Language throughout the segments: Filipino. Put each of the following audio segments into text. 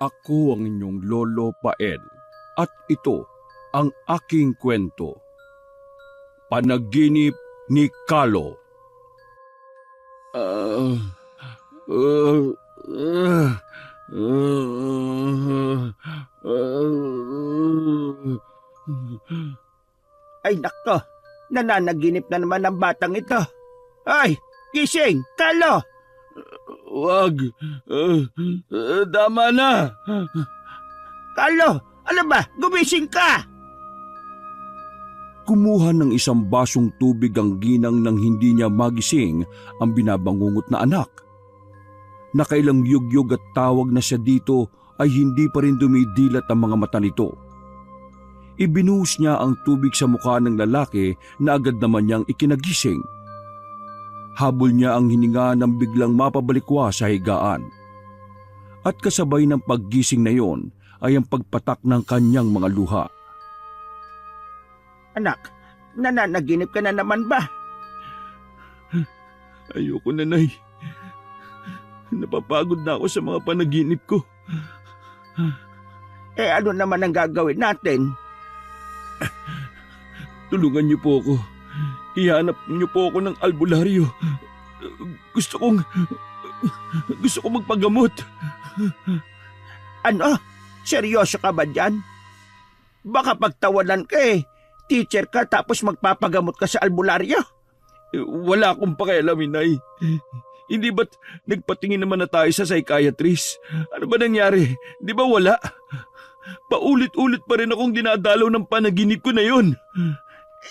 Ako ang inyong Lolo Pael at ito ang aking kwento. Panaginip ni Kalo. Ah, ah, ah, Ay nako, nananaginip na naman ang batang ito. Ay, gising, Kalo! Wag. Tama na. Kalo, ano ba? Gumising ka! Kumuha ng isang basong tubig ang ginang nang hindi niya magising ang binabangungot na anak. Nakailang yugyug at tawag na siya dito ay hindi pa rin dumidilat ang mga mata nito. Ibinuhos niya ang tubig sa mukha ng lalaki na agad naman niyang ikinagising. Habol niya ang hininga nang biglang mapabalikwa sa higaan. At kasabay ng paggising na iyon ay ang pagpatak ng kanyang mga luha. Anak, nananaginip ka na naman ba? Ayoko na, Nay. Napapagod na ako sa mga panaginip ko. Eh ano naman ang gagawin natin? Tulungan niyo po ako. Ihanap niyo po ako ng albularyo. Gusto kong magpagamot. Ano? Seryoso ka ba dyan? Baka pagtawanan ka eh. Teacher ka tapos magpapagamot ka sa albularyo? Wala akong pakialam, Inay. Hindi ba't nagpatingin naman na tayo sa psychiatrist? Ano ba nangyari? Di ba wala? Paulit-ulit pa rin akong dinadalaw ng panaginip ko na yun.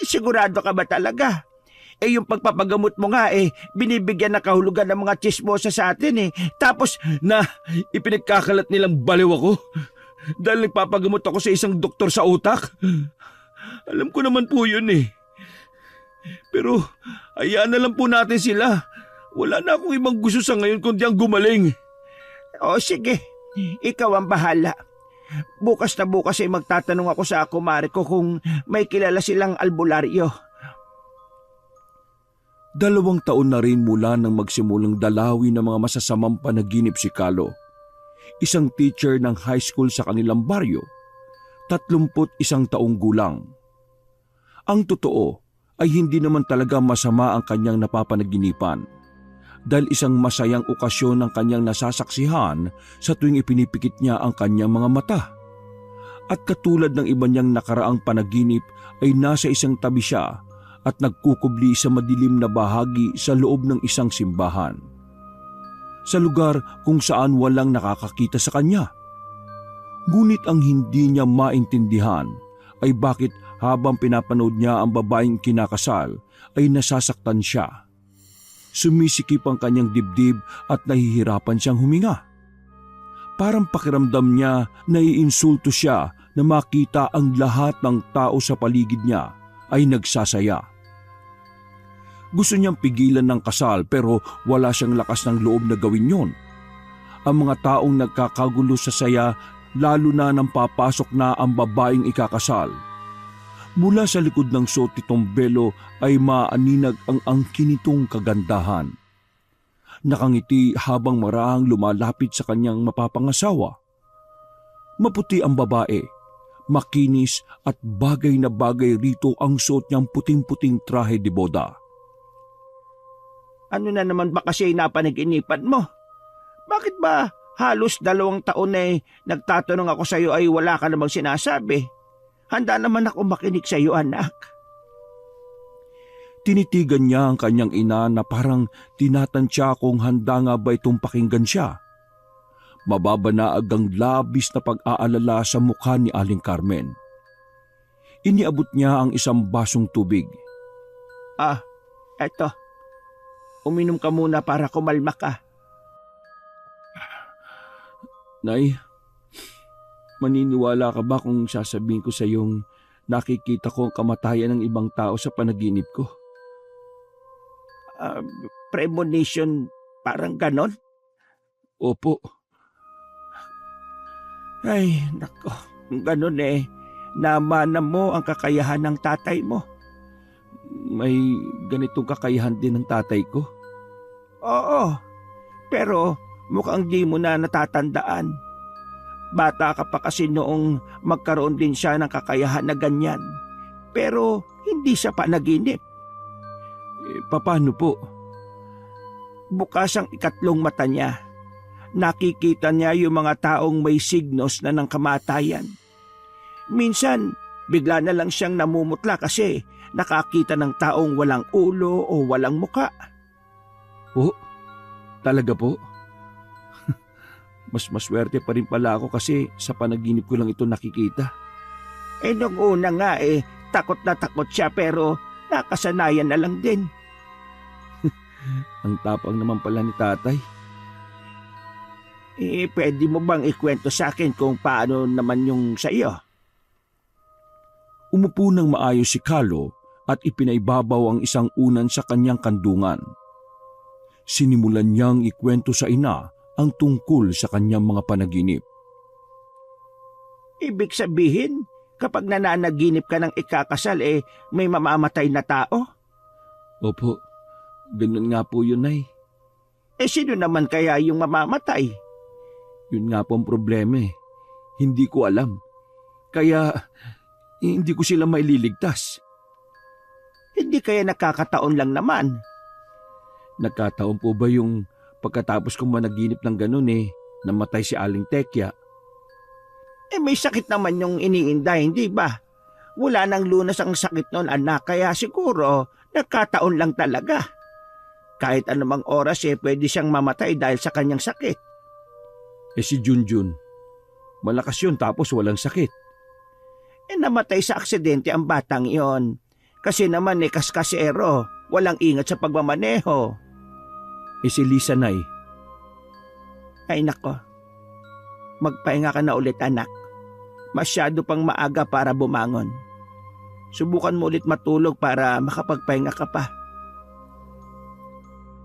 Sigurado ka ba talaga? Eh yung pagpapagamot mo nga binibigyan na kahulugan ng mga chismosa sa atin Tapos Na ipinagkakalat nilang baliw ako dahil nagpapagamot ako sa isang doktor sa utak. Alam ko naman po yun Pero hayaan na lang po natin sila. Wala na akong ibang gusto sa ngayon kundi ang gumaling. O sige, ikaw ang bahala. Bukas na bukas magtatanong ako sa kumare ko kung may kilala silang albularyo. 2 taon na rin mula nang magsimulang dalawin ng mga masasamang panaginip si Kalo. Isang teacher ng high school sa kanilang baryo. 31 taong gulang. Ang totoo ay hindi naman talaga masama ang kanyang napapanaginipan dahil isang masayang okasyon ang kanyang nasasaksihan sa tuwing ipinipikit niya ang kanyang mga mata. At katulad ng iba niyang nakaraang panaginip ay nasa isang tabi siya at nagkukubli sa madilim na bahagi sa loob ng isang simbahan. Sa lugar kung saan walang nakakakita sa kanya. Ngunit ang hindi niya maintindihan ay bakit habang pinapanood niya ang babaeng kinakasal ay nasasaktan siya. Sumisikip ang kanyang dibdib at nahihirapan siyang huminga. Parang pakiramdam niya na iinsulto siya na makita ang lahat ng tao sa paligid niya ay nagsasaya. Gusto niyang pigilan ng kasal pero wala siyang lakas ng loob na gawin yon. Ang mga taong nagkakagulo sa saya lalo na nang papasok na ang babaeng ikakasal. Mula sa likod ng suot nitong belo ay maaninag ang angkin nitong kagandahan. Nakangiti habang marahang lumalapit sa kanyang mapapangasawa. Maputi ang babae, makinis at bagay na bagay rito ang suot niyang puting-puting trahe de boda. Ano na naman ba kasi napanaginipan mo? Bakit ba halos 2 taon nagtatanong ako sa iyo ay wala ka namang sinasabi? Handa naman ako makinig sa iyo, anak. Tinitigan niya ang kanyang ina na parang tinatansya kung handa nga ba itong pakinggan siya. Mababanaag ang labis na pag-aalala sa mukha ni Aling Carmen. Iniabot niya ang isang basong tubig. Eto. Uminom ka muna para kumalma ka. Nay, maniniwala ka ba kung sasabihin ko sa iyong nakikita ko ang kamatayan ng ibang tao sa panaginip ko? Premonition, parang ganon? Opo. Ay, nako. Ganon namana mo ang kakayahan ng tatay mo. May ganitong kakayahan din ng tatay ko? Oo, pero mukhang di mo na natatandaan. Bata ka pa kasi noong magkaroon din siya ng kakayahan na ganyan. Pero hindi siya panaginip. Paano po? Bukas ang ikatlong mata niya. Nakikita niya yung mga taong may signos na ng kamatayan. Minsan, bigla na lang siyang namumutla kasi nakakita ng taong walang ulo o walang muka. Po? Talaga po? Mas maswerte pa rin pala ako kasi sa panaginip ko lang ito nakikita. Nung una nga takot na takot siya pero nakasanayan na lang din. Ang tapang naman pala ni tatay. Pwede mo bang ikwento sa akin kung paano naman yung sa iyo? Umupo ng maayos si Carlo at ipinaibabaw ang isang unan sa kanyang kandungan. Sinimulan niyang ikwento sa ina ang tungkol sa kanyang mga panaginip. Ibig sabihin, kapag nananaginip ka ng ikakasal may mamamatay na tao? Opo, ganun nga po yun, Nay. Sino naman kaya yung mamamatay? Yun nga po ang problema eh. Hindi ko alam. Kaya hindi ko sila maililigtas. Hindi kaya nakakataon lang naman. Nagkataon po ba yung pagkatapos kong managinip ng ganun namatay si Aling Tekya? May sakit naman yung iniinday, hindi ba? Wala nang lunas ang sakit noon, anak, kaya siguro nagkataon lang talaga. Kahit anumang oras pwede siyang mamatay dahil sa kanyang sakit. Si Junjun, malakas yun tapos walang sakit. Namatay sa aksidente ang batang iyon. Kasi naman kaskasero, walang ingat sa pagmamaneho. Si Lisa, Nay. Ay nako, magpahinga ka na ulit, anak. Masyado pang maaga para bumangon. Subukan mo ulit matulog para makapagpahinga ka pa.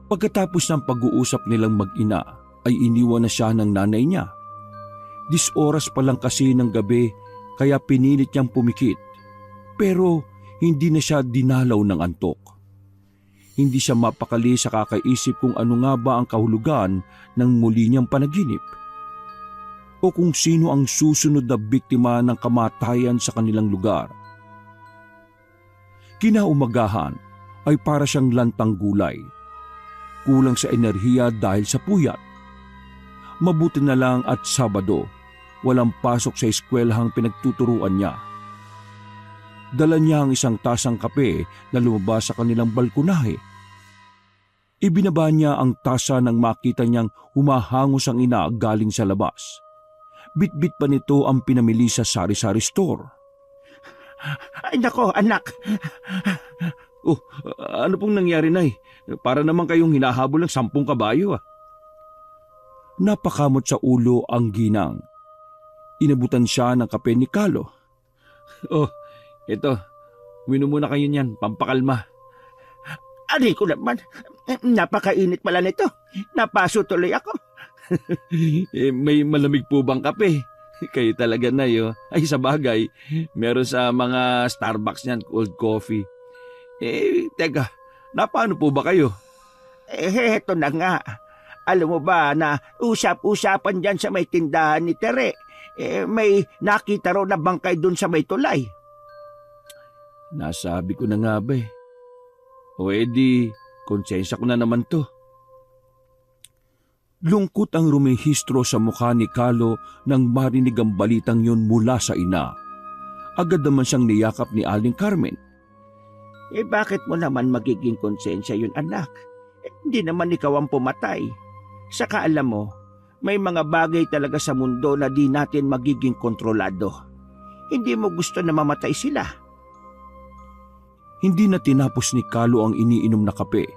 Pagkatapos ng pag-uusap nilang mag-ina, ay iniwan na siya ng nanay niya. 10 oras pa lang kasi ng gabi kaya pinilit niyang pumikit. Pero hindi na siya dinalaw ng antok. Hindi siya mapakali sa kakaisip kung ano nga ba ang kahulugan ng muli niyang panaginip. O kung sino ang susunod na biktima ng kamatayan sa kanilang lugar. Kinaumagahan ay para siyang lantang gulay. Kulang sa enerhiya dahil sa puyat. Mabuti na lang at Sabado, walang pasok sa eskwelahang pinagtuturuan niya. Dala niya ang isang tasang kape na lumabas sa kanilang balkonahe. Ibinaba niya ang tasa nang makita niyang humahangos ang ina galing sa labas. Bit-bit pa nito ang pinamili sa sari-sari store. Ay nako, anak! Oh, ano pong nangyari, Nay? Para naman kayong hinahabol ng 10 kabayo. Napakamot sa ulo ang ginang. Inabutan siya ng kape ni Carlo. Oh, ito. Uminom muna kayo niyan, pampakalma. Aray ko naman, napakainit pala nito. Napaso tuloy ako. May malamig po bang kape? Kayo talaga, Nay. Ay, sa bagay, meron sa mga Starbucks niyan, cold coffee. Teka, napaano po ba kayo? Heto na nga. Alam mo ba na usap-usapan dyan sa may tindahan ni Tere? May nakita raw na bangkay dun sa may tulay. Nasabi ko na nga ba eh. O edi, konsensya ko na naman to. Lungkot ang rumehistro sa mukha ni Carlo nang marinig ang balitang yun mula sa ina. Agad naman siyang niyakap ni Aling Carmen. Bakit mo naman magiging konsensya yun, anak? Hindi naman ikaw ang pumatay. Saka alam mo, may mga bagay talaga sa mundo na di natin magiging kontrolado. Hindi mo gusto na mamatay sila. Hindi na tinapos ni Carlo ang iniinom na kape.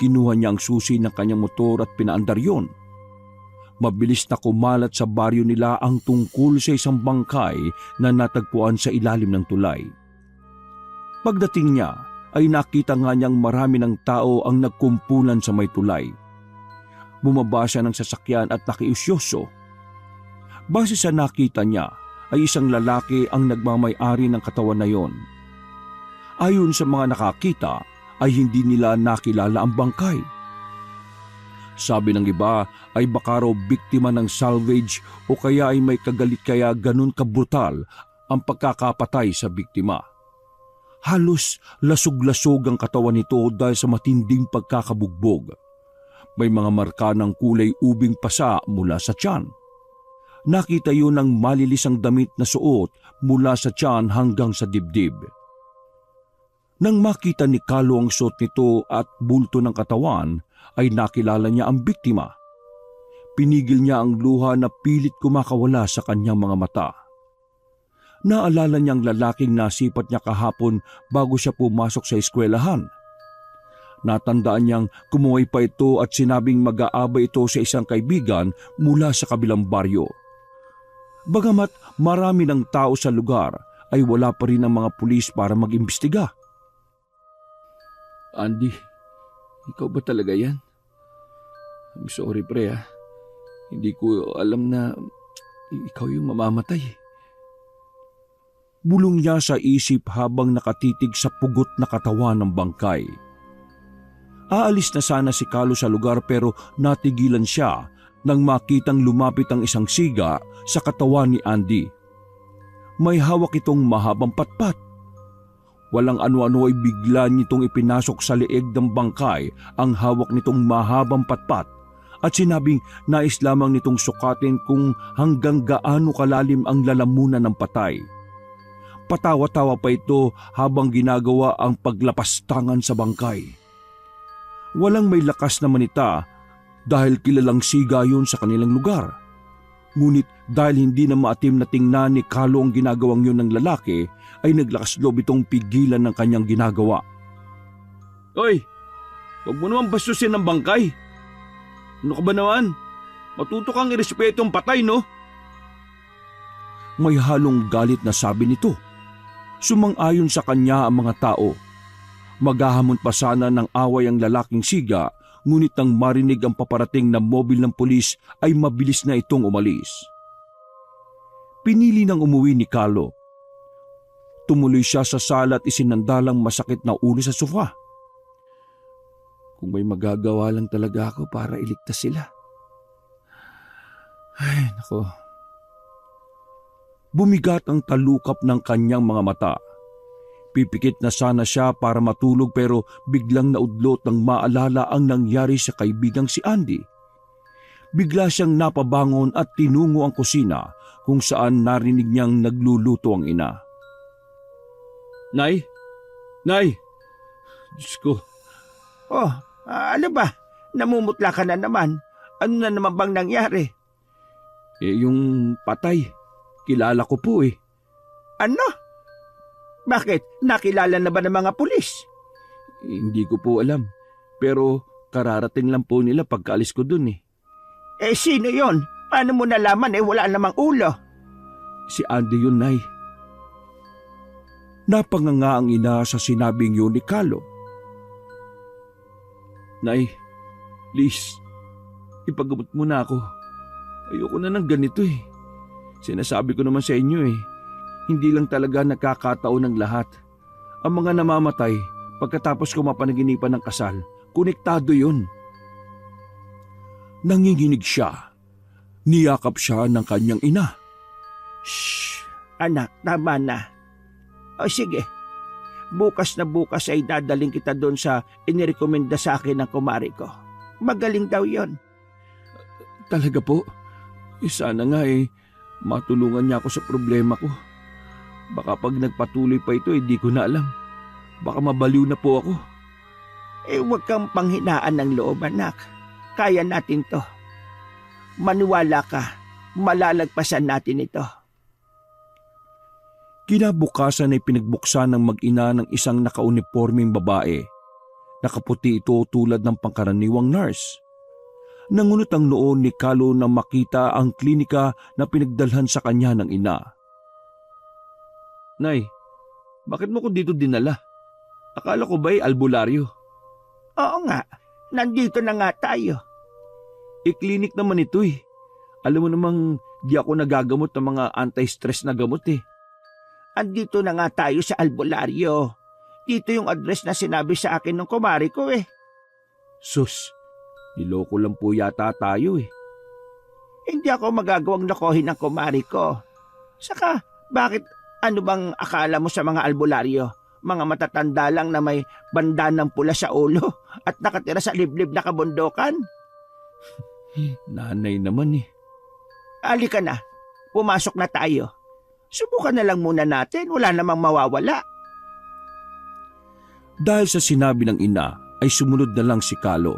Kinuha niya ang susi ng kanyang motor at pinaandar yon. Mabilis na kumalat sa baryo nila ang tungkol sa isang bangkay na natagpuan sa ilalim ng tulay. Pagdating niya ay nakita nga niyang marami ng tao ang nagkumpulan sa may tulay. Bumaba siya ng sasakyan at nakiusyoso. Base sa nakita niya ay isang lalaki ang nagmamay-ari ng katawan na yon. Ayon sa mga nakakita ay hindi nila nakilala ang bangkay. Sabi ng iba ay baka raw biktima ng salvage o kaya ay may kagalit kaya ganun kabrutal ang pagkakapatay sa biktima. Halos lasog-lasog ang katawan nito dahil sa matinding pagkakabugbog. May mga marka ng kulay ubing pasa mula sa tiyan. Nakita yun ng malilisang damit na suot mula sa tiyan hanggang sa dibdib. Nang makita ni Carlo ang suot nito at bulto ng katawan, ay nakilala niya ang biktima. Pinigil niya ang luha na pilit kumakawala sa kanyang mga mata. Naalala niyang lalaking nasipat niya kahapon bago siya pumasok sa eskwelahan. Natandaan niyang kumuhay pa ito at sinabing mag-aabay ito sa isang kaibigan mula sa kabilang baryo. Bagamat marami ng tao sa lugar, ay wala pa rin ang mga pulis para mag-imbestiga. Andy, ikaw ba talaga yan? I'm sorry pre ha. Hindi ko alam na ikaw yung mamamatay. Bulong niya sa isip habang nakatitig sa pugot na katawan ng bangkay. Aalis na sana si Carlo sa lugar pero natigilan siya nang makitang lumapit ang isang siga sa katawan ni Andy. May hawak itong mahabang patpat. Walang ano-ano ay bigla nitong ipinasok sa leeg ng bangkay ang hawak nitong mahabang patpat at sinabing nais lamang nitong sukatin kung hanggang gaano kalalim ang lalamunan ng patay. Patawa-tawa pa ito habang ginagawa ang paglapastangan sa bangkay. Walang may lakas na manita dahil kilalang siga yun sa kanilang lugar. Ngunit dahil hindi na maatim na tingnan ni Carlo ang ginagawang yun ng lalaki, ay naglakas loob itong pigilan ng kanyang ginagawa. Hoy, huwag mo naman bastusin ng bangkay. Ano ka ba naman? Matuto kang irespeto ang patay, no? May halong galit na sabi nito. Sumang-ayon sa kanya ang mga tao. Maghahamon pa sana ng away ang lalaking siga, ngunit nang marinig ang paparating na mobil ng pulis ay mabilis na itong umalis. Pinili nang umuwi ni Carlo. Tumuloy siya sa sala at isinandalang masakit na ulo sa sofa. Kung may magagawa lang talaga ako para iligtas sila. Ay, nako. Bumigat ang talukap ng kanyang mga mata. Pipikit na sana siya para matulog pero biglang naudlot nang maalala ang nangyari sa kaibigang si Andy. Bigla siyang napabangon at tinungo ang kusina kung saan narinig niyang nagluluto ang ina. Nay? Nay! Diyos ko. Oh, ano ba? Namumutla ka na naman. Ano na naman bang nangyari? Yung patay. Kilala ko po eh. Ano? Bakit? Nakilala na ba ng mga pulis? Hindi ko po alam. Pero kararating lang po nila pagkaalis ko dun eh. Sino yon? Paano mo nalaman wala namang ulo? Si Andy yun, Nay. Napanganga ang ina sa sinabing yun ni Carlo. Nay, please, ipagamot mo na ako. Ayoko na ng ganito eh. Sinasabi ko naman sa inyo eh, hindi lang talaga nakakataon ng lahat. Ang mga namamatay pagkatapos ko mapanaginipan ng kasal, konektado yun. Nanginginig siya. Niyakap siya ng kanyang ina. Shh, anak, tama na. O sige, bukas na bukas ay dadaling kita doon sa inirekomenda sa akin ng kumari ko. Magaling daw yon. Talaga po? Sana nga matulungan niya ako sa problema ko. Baka pag nagpatuloy pa ito, di ko na alam. Baka mabaliw na po ako. Huwag kang panghinaan ng loob, anak. Kaya natin to. Maniwala ka, malalagpasan natin ito. Kinabukasan ay pinagbuksan ng mag-ina ng isang nakaunipormeng babae. Nakaputi ito tulad ng pangkaraniwang nurse. Nangunot ang noon ni Carlo na makita ang klinika na pinagdalhan sa kanya ng ina. Nay, bakit mo ko dito dinala? Akala ko ba'y albularyo? Oo nga, nandito na nga tayo. Klinik naman ito eh. Alam mo namang di ako nagagamot ng mga anti-stress na gamot eh. Andito na nga tayo sa albularyo. Dito yung address na sinabi sa akin ng kumari ko eh. Sus, Niloko lang po yata tayo eh. Hindi ako magagawang lokohin ng kumari ko. Saka, bakit ano bang akala mo sa mga albularyo? Mga matatanda lang na may bandanang pula sa ulo at nakatira sa liblib na kabundukan? Nanay naman eh. Halika na, pumasok na tayo. Subukan na lang muna natin, wala namang mawawala. Dahil sa sinabi ng ina ay sumunod na lang si Kalo.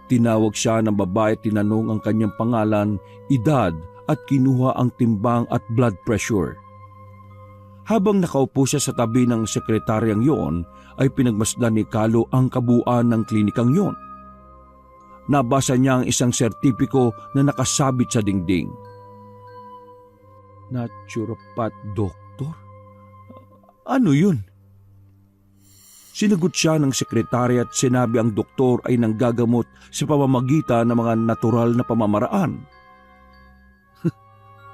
Tinawag siya ng babae at tinanong ang kanyang pangalan, edad at kinuha ang timbang at blood pressure. Habang nakaupo siya sa tabi ng sekretaryang yon, ay pinagmasdan ni Kalo ang kabuuan ng klinikang yon. Nabasa niya ang isang sertipiko na nakasabit sa dingding. Naturopath doctor? Ano yun? Sinagot siya ng sekretary at sinabi ang doktor ay nanggagamot sa pamamagitan ng mga natural na pamamaraan.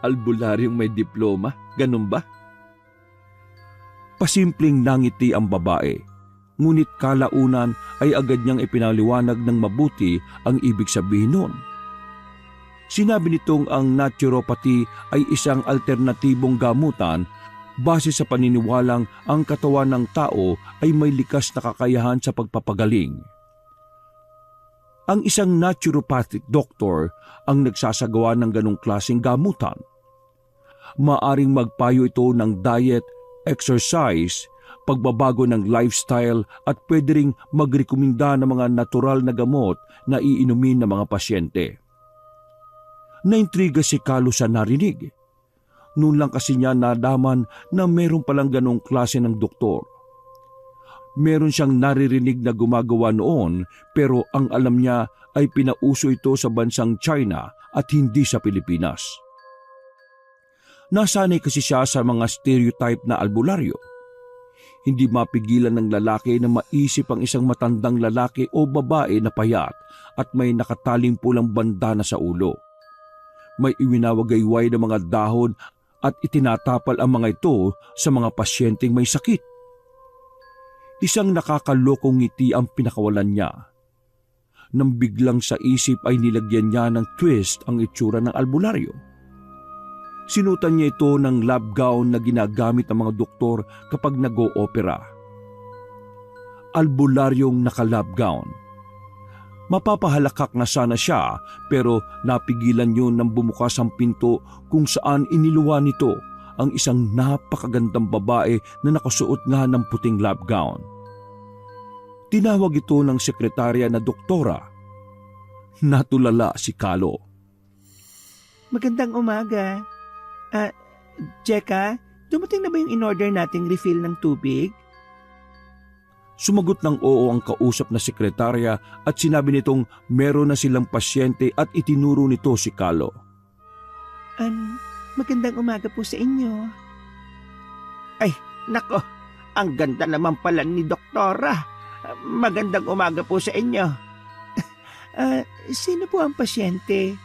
Albularyong may diploma, ganun ba? Pasimpleng nangiti ang babae, ngunit kalaunan ay agad niyang ipinaliwanag ng mabuti ang ibig sabihin nun. Sinabi nitong ang naturopathy ay isang alternatibong gamutan base sa paniniwalang ang katawan ng tao ay may likas na kakayahan sa pagpapagaling. Ang isang naturopathic doctor ang nagsasagawa ng ganong klaseng gamutan. Maaring magpayo ito ng diet, exercise, pagbabago ng lifestyle at pwede ring magrekomenda ng mga natural na gamot na iinumin ng mga pasyente. Naintriga si Kalo sa narinig. Noon lang kasi niya nadaman na meron palang ganong klase ng doktor. Meron siyang naririnig na gumagawa noon pero ang alam niya ay pinauso ito sa bansang China at hindi sa Pilipinas. Nasanay kasi siya sa mga stereotype na albularyo. Hindi mapigilan ng lalaki na maisip ang isang matandang lalaki o babae na payat at may nakataling pulang bandana sa ulo. May iwinawagayway na mga dahon at itinatapal ang mga ito sa mga pasyenteng may sakit. Isang nakakalokong ngiti ang pinakawalan niya. Nang biglang sa isip ay nilagyan niya ng twist ang itsura ng albularyo. Sinutan niya ito ng lab gown na ginagamit ng mga doktor kapag nag-o-opera. Albularyong naka-lab gown. Mapapahalakak na sana siya pero napigilan yun nang bumukas ang pinto kung saan iniluwa nito ang isang napakagandang babae na nakasuot nga ng puting lab gown. Tinawag ito ng sekretarya na doktora. Natulala si Kalo. Magandang umaga. Jeka, dumating na ba yung in-order nating refill ng tubig? Sumagot ng oo ang kausap na sekretarya at sinabi nitong meron na silang pasyente at itinuro nito si Kalo. Magandang umaga po sa inyo. Ay, nako, ang ganda naman pala ni Doktora. Magandang umaga po sa inyo. Sino po ang pasyente?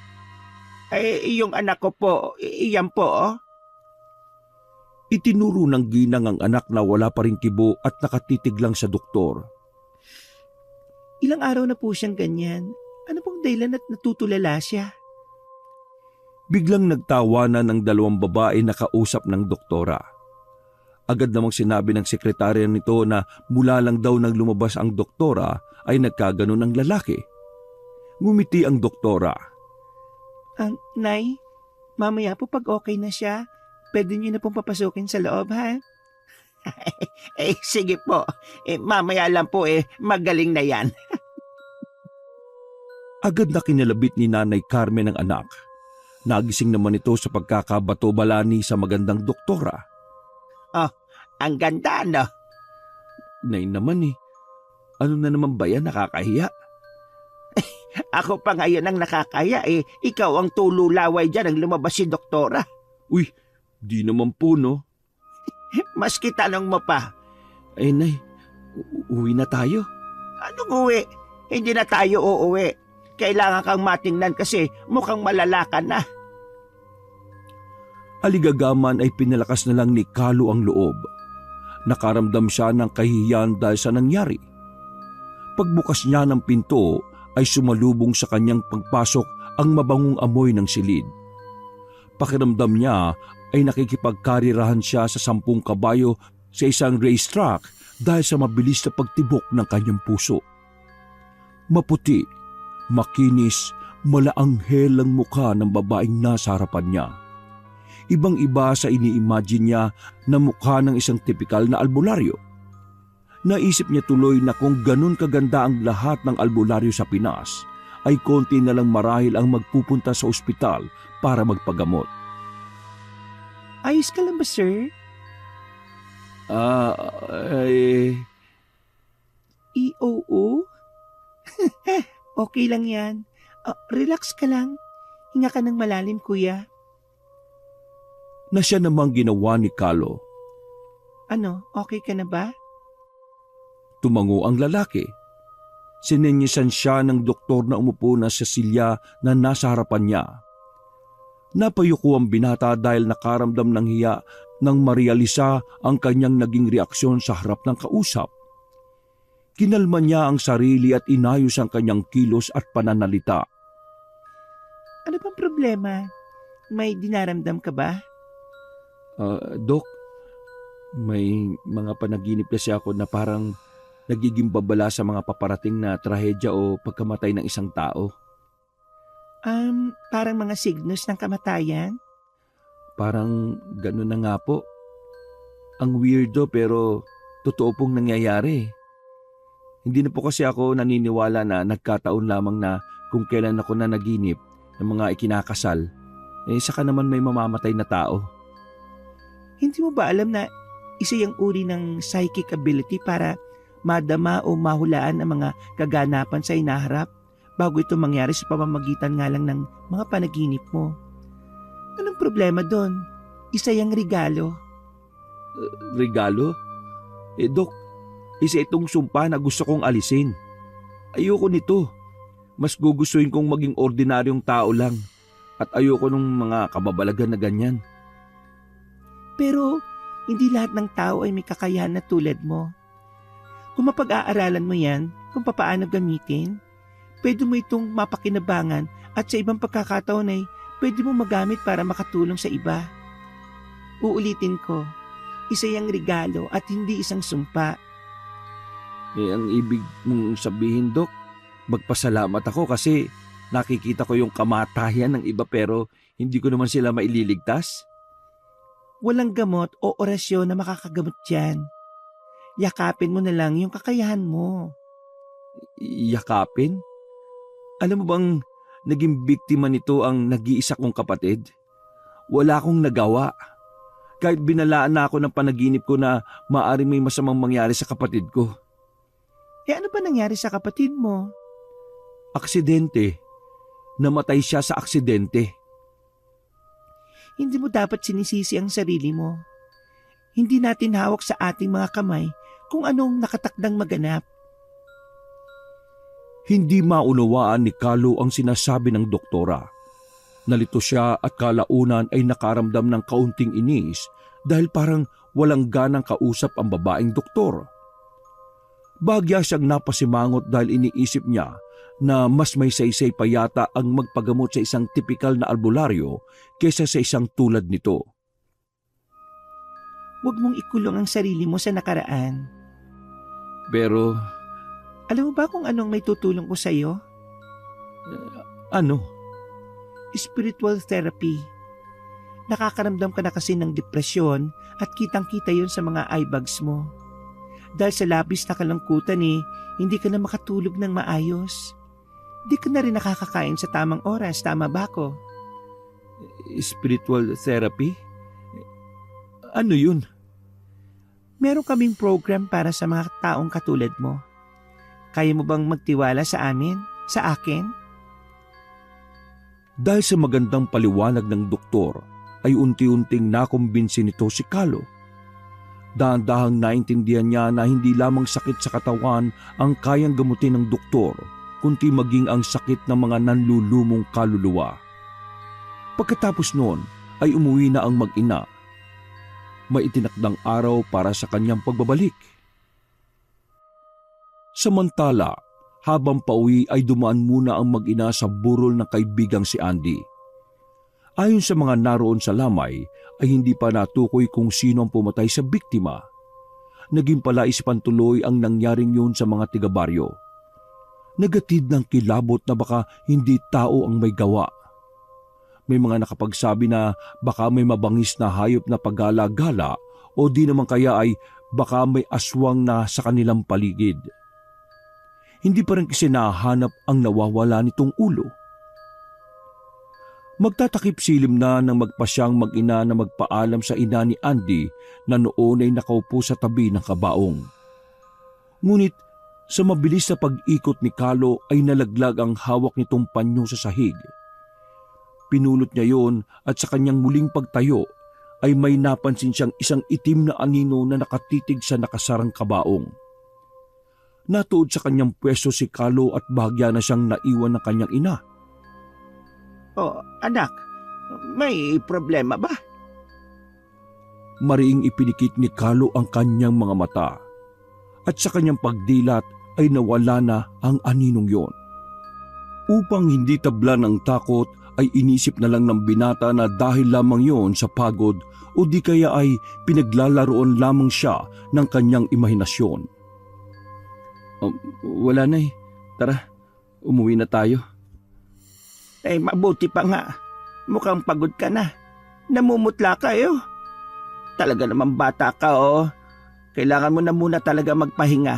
Ay, yung anak ko po, iyan po. Oh. Itinuro ng ginang ang anak na wala pa rin kibo at nakatitig lang sa doktor. Ilang araw na po siyang ganyan. Ano pong dahilan at natutulala siya? Biglang nagtawanan ng dalawang babae na kausap ng doktora. Agad namang sinabi ng sekretarya nito na mula lang daw nang lumabas ang doktora ay nagkaganon ang lalaki. Ngumiti ang doktora. Nay, mamaya po pag okay na siya, pwede niyo na pong papasukin sa loob, ha? Sige po. Mamaya lang po magaling na yan. Agad na kinalabit ni Nanay Carmen ang anak. Nagising naman ito sa pagkakabato-balani sa magandang doktora. Oh, ang ganda, no? Nay naman ano na naman ba yan, nakakahiya? Ako pa ngayon ang nakakaya ikaw ang tululaway dyan ang lumabas si doktora. Uy, di naman po no. Maski tanong mo pa. Nay, uwi na tayo. Anong uwi? Hindi na tayo uuwi. Kailangan kang matingnan kasi mukhang malala ka na. Aligagaman ay pinalakas na lang ni Kalo ang loob. Nakaramdam siya ng kahihiyan dahil sa nangyari. Pagbukas niya ng pinto ay sumalubong sa kanyang pagpasok ang mabangong amoy ng silid. Pakiramdam niya ay nakikipagkarirahan siya sa 10 kabayo sa isang racetrack dahil sa mabilis na pagtibok ng kanyang puso. Maputi, makinis, malaanghel ang mukha ng babaeng nasa harapan niya. Ibang-iba sa ini-imagine niya na mukha ng isang tipikal na albularyo. Naisip niya tuloy na kung ganun kaganda ang lahat ng albularyo sa Pinas, ay konti na lang marahil ang magpupunta sa ospital para magpagamot. Ayos ka lang ba, sir? EOO? Okay lang yan. Relax ka lang. Hinga ka ng malalim, kuya. Na siya namang ginawa ni Carlo. Ano, okay ka na ba? Tumango ang lalaki. Sinenyesan siya ng doktor na umupo na sa silya na nasa harapan niya. Napayuko ang binata dahil nakaramdam ng hiya nang marealisa ang kanyang naging reaksyon sa harap ng kausap. Kinalma niya ang sarili at inayos ang kanyang kilos at pananalita. Ano bang problema? May dinaramdam ka ba? Dok, may mga panaginip kasi ako na parang nagiging babala sa mga paparating na trahedya o pagkamatay ng isang tao. Parang mga signos ng kamatayan? Parang gano'n na nga po. Ang weirdo pero totoo pong nangyayari. Hindi na po kasi ako naniniwala na nagkataon lamang na kung kailan ako na naginip ng mga ikinakasal, saka naman may mamamatay na tao. Hindi mo ba alam na isa yung uri ng psychic ability para madama o mahulaan ang mga kaganapan sa inaharap bago ito mangyari sa pamamagitan nga lang ng mga panaginip mo? Anong problema doon? Isa yung regalo. Regalo? Dok, isa itong sumpa na gusto kong alisin. Ayoko nito. Mas gugustuhin kong maging ordinaryong tao lang. At ayoko nung mga kababalagan na ganyan. Pero hindi lahat ng tao ay may kakayahan na tulad mo. Kung mapag-aaralan mo yan, kung papaano gamitin, pwede mo itong mapakinabangan at sa ibang pagkakataon ay pwede mo magamit para makatulong sa iba. Uulitin ko, isa yung regalo at hindi isang sumpa. Ang ibig mong sabihin, Dok, magpasalamat ako kasi nakikita ko yung kamatayan ng iba pero hindi ko naman sila maililigtas. Walang gamot o orasyon na makakagamot dyan. Yakapin mo na lang yung kakayahan mo. Yakapin? Alam mo bang naging biktima nito ang nag-iisa kong kapatid? Wala akong nagawa. Kahit binalaan na ako ng panaginip ko na maaari may masamang mangyari sa kapatid ko. Ano ba nangyari sa kapatid mo? Aksidente. Namatay siya sa aksidente. Hindi mo dapat sinisisi ang sarili mo. Hindi natin hawak sa ating mga kamay kung anong nakatakdang maganap. Hindi maunawaan ni Carlo ang sinasabi ng doktora. Nalito siya at kalaunan ay nakaramdam ng kaunting inis dahil parang walang ganang kausap ang babaeng doktor. Bagya siyang napasimangot dahil iniisip niya na mas may saysay pa yata ang magpagamot sa isang tipikal na albularyo kaysa sa isang tulad nito. Huwag mong ikulong ang sarili mo sa nakaraan. Pero, Alam mo ba kung anong may tutulong ko sa'yo? ano? Spiritual therapy. Nakakaramdam ka na kasi ng depresyon at kitang-kita yun sa mga eye bags mo. Dahil sa labis na kalungkutan hindi ka na makatulog ng maayos. Di ka na rin nakakakain sa tamang oras, tama ba ako? Spiritual therapy? Ano yun? Meron kaming program para sa mga taong katulad mo. Kaya mo bang magtiwala sa amin? Sa akin? Dahil sa magandang paliwanag ng doktor, ay unti-unting nakumbinsi nito si Carlo. Dahan-dahang naintindihan niya na hindi lamang sakit sa katawan ang kayang gamutin ng doktor, kundi maging ang sakit ng mga nanlulumong kaluluwa. Pagkatapos noon ay umuwi na ang mag-ina. May itinakdang araw para sa kanyang pagbabalik. Samantala, habang pauwi ay dumaan muna ang mag-ina sa burol ng kaibigang si Andy. Ayon sa mga naroon sa lamay ay hindi pa natukoy kung sino ang pumatay sa biktima. Naging palaisipan tuloy ang nangyaring yun sa mga tiga-baryo. Nagatid ng kilabot na baka hindi tao ang may gawa. May mga nakapagsabi na baka may mabangis na hayop na pagala-gala o di naman kaya ay baka may aswang na sa kanilang paligid. Hindi pa rin kasi nahanap ang nawawala nitong ulo. Magtatakip silim na nang magpasyang mag-ina na magpaalam sa ina ni Andy na noon ay nakaupo sa tabi ng kabaong. Ngunit sa mabilis na pag-ikot ni Kalo ay nalaglag ang hawak nitong panyo sa sahig. Pinulot niya yon at sa kanyang muling pagtayo ay may napansin siyang isang itim na anino na nakatitig sa nakasarang kabaong. Natuod sa kanyang pwesto si Kalo at bahagya na siyang naiwan ng kanyang ina. Oh, anak, may problema ba? Mariing ipinikit ni Kalo ang kanyang mga mata at sa kanyang pagdilat ay nawala na ang aninong yon. Upang hindi tabla ng takot ay inisip na lang ng binata na dahil lamang yon sa pagod o di kaya ay pinaglalaroon lamang siya ng kanyang imahinasyon. Wala na eh. Tara, umuwi na tayo. Eh, mabuti pa nga. Mukhang pagod ka na. Namumutla ka Talaga naman bata ka Kailangan mo na muna talaga magpahinga.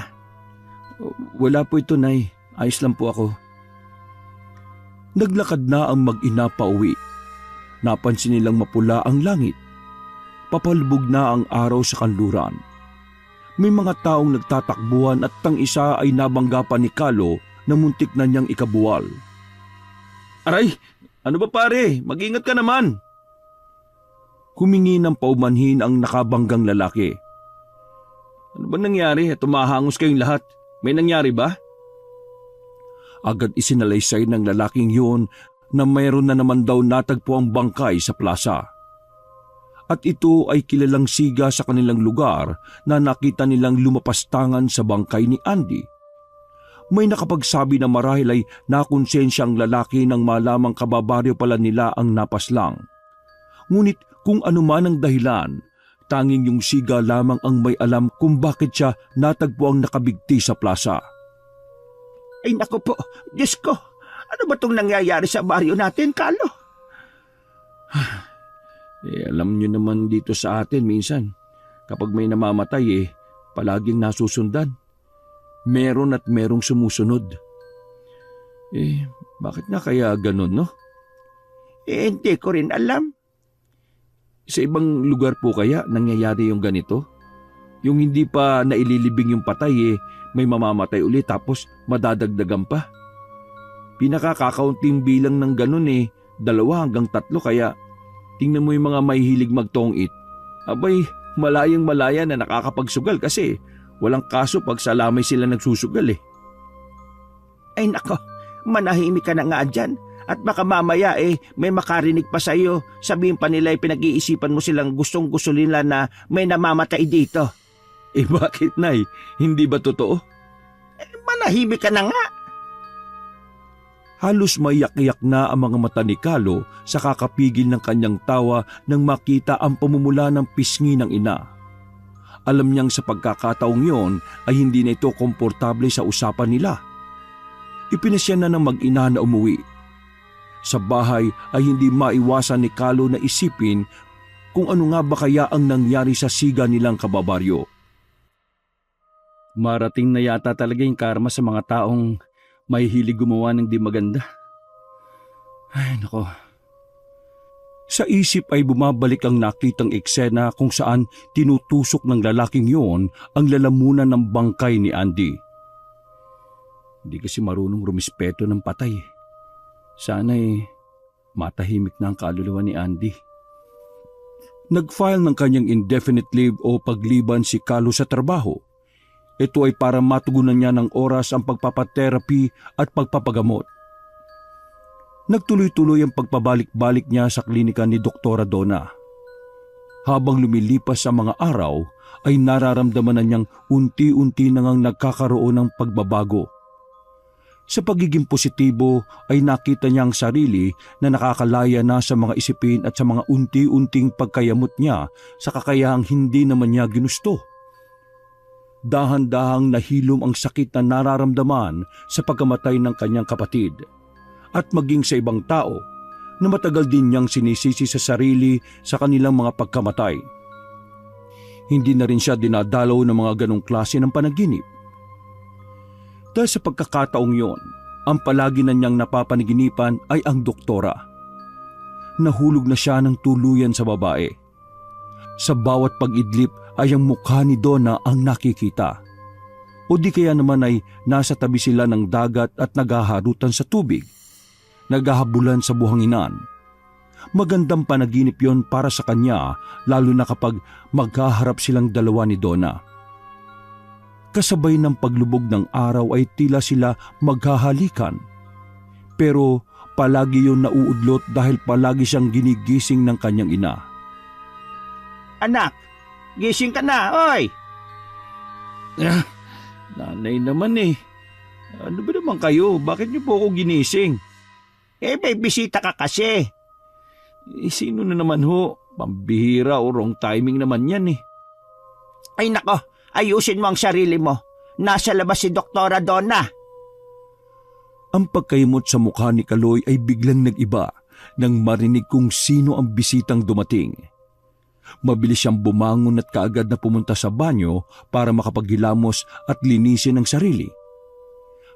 Wala po ito, Nay. Ayos lang po ako. Naglakad na ang mag-ina pa uwi. Napansin nilang mapula ang langit. Papalubog na ang araw sa kanluran. May mga taong nagtatakbuhan at tang isa ay nabangga pa ni Kalo na muntik na niyang ikabuwal. Aray! Ano ba pare? Mag-ingat ka naman! Humingi ng paumanhin ang nakabanggang lalaki. Ano ba nangyari? Tumahangos kayong lahat. May nangyari ba? Agad isinalaysay ng lalaking yun na mayroon na naman daw natagpo ang bangkay sa plaza. At ito ay kilalang siga sa kanilang lugar na nakita nilang lumapastangan sa bangkay ni Andy. May nakapagsabi na marahil ay nakonsensya ang lalaki nang malamang kababaryo pala nila ang napaslang. Ngunit kung ano man ang dahilan, tanging yung siga lamang ang may alam kung bakit siya natagpo ang nakabigti sa plaza. Ay naku po, Diyos ko, ano ba itong nangyayari sa baryo natin, Kalo? Alam nyo naman dito sa atin minsan, kapag may namamatay palaging nasusundan. Meron at merong sumusunod. Bakit nga kaya ganun, no? Hindi ko rin alam. Sa ibang lugar po kaya nangyayari yung ganito? Yung hindi pa naililibing yung patay may mamamatay ulit tapos madadagdagan pa. Pinakakakaunting bilang ng ganun 2 hanggang 3 kaya tingnan mo yung mga mahihilig magtongit. Abay, malayang malaya na nakakapagsugal kasi walang kaso pag sa lamay sila nagsusugal Ay nako, manahimik ka na nga dyan. At baka mamaya may makarinig pa sa iyo. Sabihin pa nila pinag-iisipan mo silang gustong-gusto nila na may namamatay dito. Bakit, Nay? Hindi ba totoo? Manahimik ka na nga. Halos maiyak-iyak na ang mga mata ni Kalo sa kakapigil ng kanyang tawa nang makita ang pamumula ng pisngi ng ina. Alam niyang sa pagkakataong yon ay hindi na ito komportable sa usapan nila. Ipinasya na ng mag-ina na umuwi. Sa bahay ay hindi maiwasan ni Kalo na isipin kung ano nga ba kaya ang nangyari sa siga nilang kababaryo. Marating na yata talaga yung karma sa mga taong may hilig gumawa ng di maganda. Ay, nako. Sa isip ay bumabalik ang nakitang eksena kung saan tinutusok ng lalaking yon ang lalamunan ng bangkay ni Andy. Hindi kasi marunong rumispeto ng patay. Sana'y matahimik na ang kaluluwa ni Andy. Nag-file ng kanyang indefinite leave o pagliban si Kalo sa trabaho. Ito ay para matugunan niya ng oras ang pagpapatherapy at pagpapagamot. Nagtuloy-tuloy ang pagpabalik-balik niya sa klinika ni Doktora Donna. Habang lumilipas ang mga araw, ay nararamdaman na niyang unti-unti na ngang nagkakaroon ng pagbabago. Sa pagiging positibo ay nakita niya ang sarili na nakakalaya na sa mga isipin at sa mga unti-unting pagkayamot niya sa kakayahang hindi naman niya ginusto. Dahan-dahang nahilom ang sakit na nararamdaman sa pagkamatay ng kanyang kapatid at maging sa ibang tao na matagal din niyang sinisisi sa sarili sa kanilang mga pagkamatay. Hindi na rin siya dinadalaw ng mga ganong klase ng panaginip. Dahil sa pagkakataong yon, ang palagi na niyang napapanaginipan ay ang doktora. Nahulog na siya ng tuluyan sa babae. Sa bawat pag-idlip ay ang mukha ni Donna ang nakikita. O di kaya naman ay nasa tabi sila ng dagat at naghaharutan sa tubig, naghahabulan sa buhanginan. Magandang panaginip yon para sa kanya, lalo na kapag magkaharap silang dalawa ni Donna. Kasabay ng paglubog ng araw ay tila sila maghahalikan. Pero palagi yon nauudlot dahil palagi siyang ginigising ng kanyang ina. Anak, gising ka na, oy! Nanay naman eh. Ano ba naman kayo? Bakit niyo po ako ginising? May bisita ka kasi. Sino na naman ho? Pambihira o wrong timing naman yan eh. Ay nako, ayusin mo ang sarili mo. Nasa labas si Doktora Donna. Ang pagkaimot sa mukha ni Kaloy ay biglang nag-iba nang marinig kung sino ang bisitang dumating. Mabilis siyang bumangon at kaagad na pumunta sa banyo para makapaghilamos at linisin ang sarili.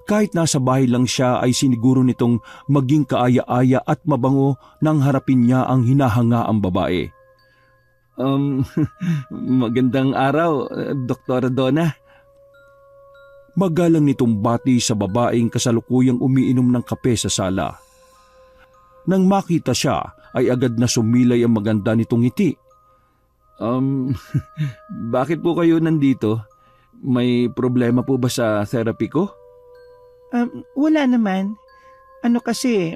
Kahit nasa bahay lang siya ay siniguro nitong maging kaaya-aya at mabango nang harapin niya ang hinahangaang babae. Magandang araw, Dr. Donna. Magalang nitong bati sa babaeng kasalukuyang umiinom ng kape sa sala. Nang makita siya ay agad na sumilay ang maganda nitong ngiti. Bakit po kayo nandito? May problema po ba sa therapy ko? Wala naman. Ano kasi,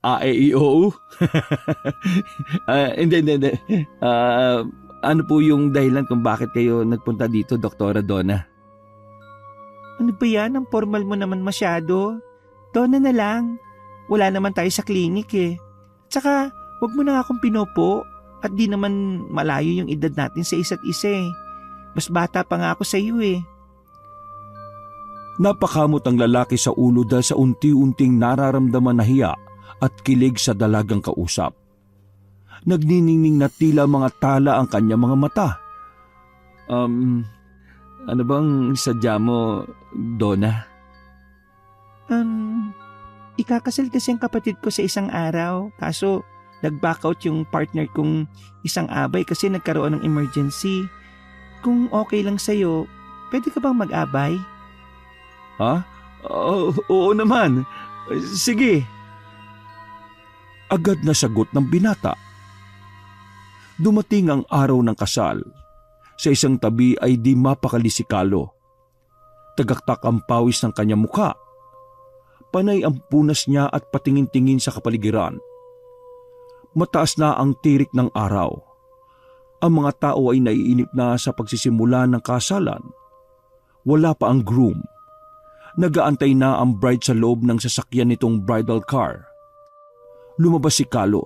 AEOO? Hindi. Ano po yung dahilan kung bakit kayo nagpunta dito, Dr. Donna? ano ba yan? Ang formal mo naman masyado. Donna na lang. Wala naman tayo sa klinik eh. Tsaka, wag mo na nga akong pinopo at di naman malayo yung edad natin sa isa't isa eh. Mas bata pa nga ako sa iyo eh. Napakamot ang lalaki sa ulo dahil sa unti-unting nararamdaman na hiya at kilig sa dalagang kausap. Nagniningning na tila mga tala ang kanyang mga mata. Ano bang sadya mo, Donna? Ikakasal kasi ang kapatid ko sa isang araw. Kaso, nag-back out yung partner kong isang abay kasi nagkaroon ng emergency. Kung okay lang sa'yo, pwede ka bang mag-abay? Ha? Oo naman. Sige. Agad na sagot ng binata. Dumating ang araw ng kasal. Sa isang tabi ay di mapakali si Kalo. Tagaktak ang pawis ng kanyang mukha. Panay ang punas niya at patingin-tingin sa kapaligiran. Mataas na ang tirik ng araw. Ang mga tao ay naiinip na sa pagsisimula ng kasalan. Wala pa ang groom. Nagaantay na ang bride sa loob ng sasakyan nitong bridal car. Lumabas si Kalo.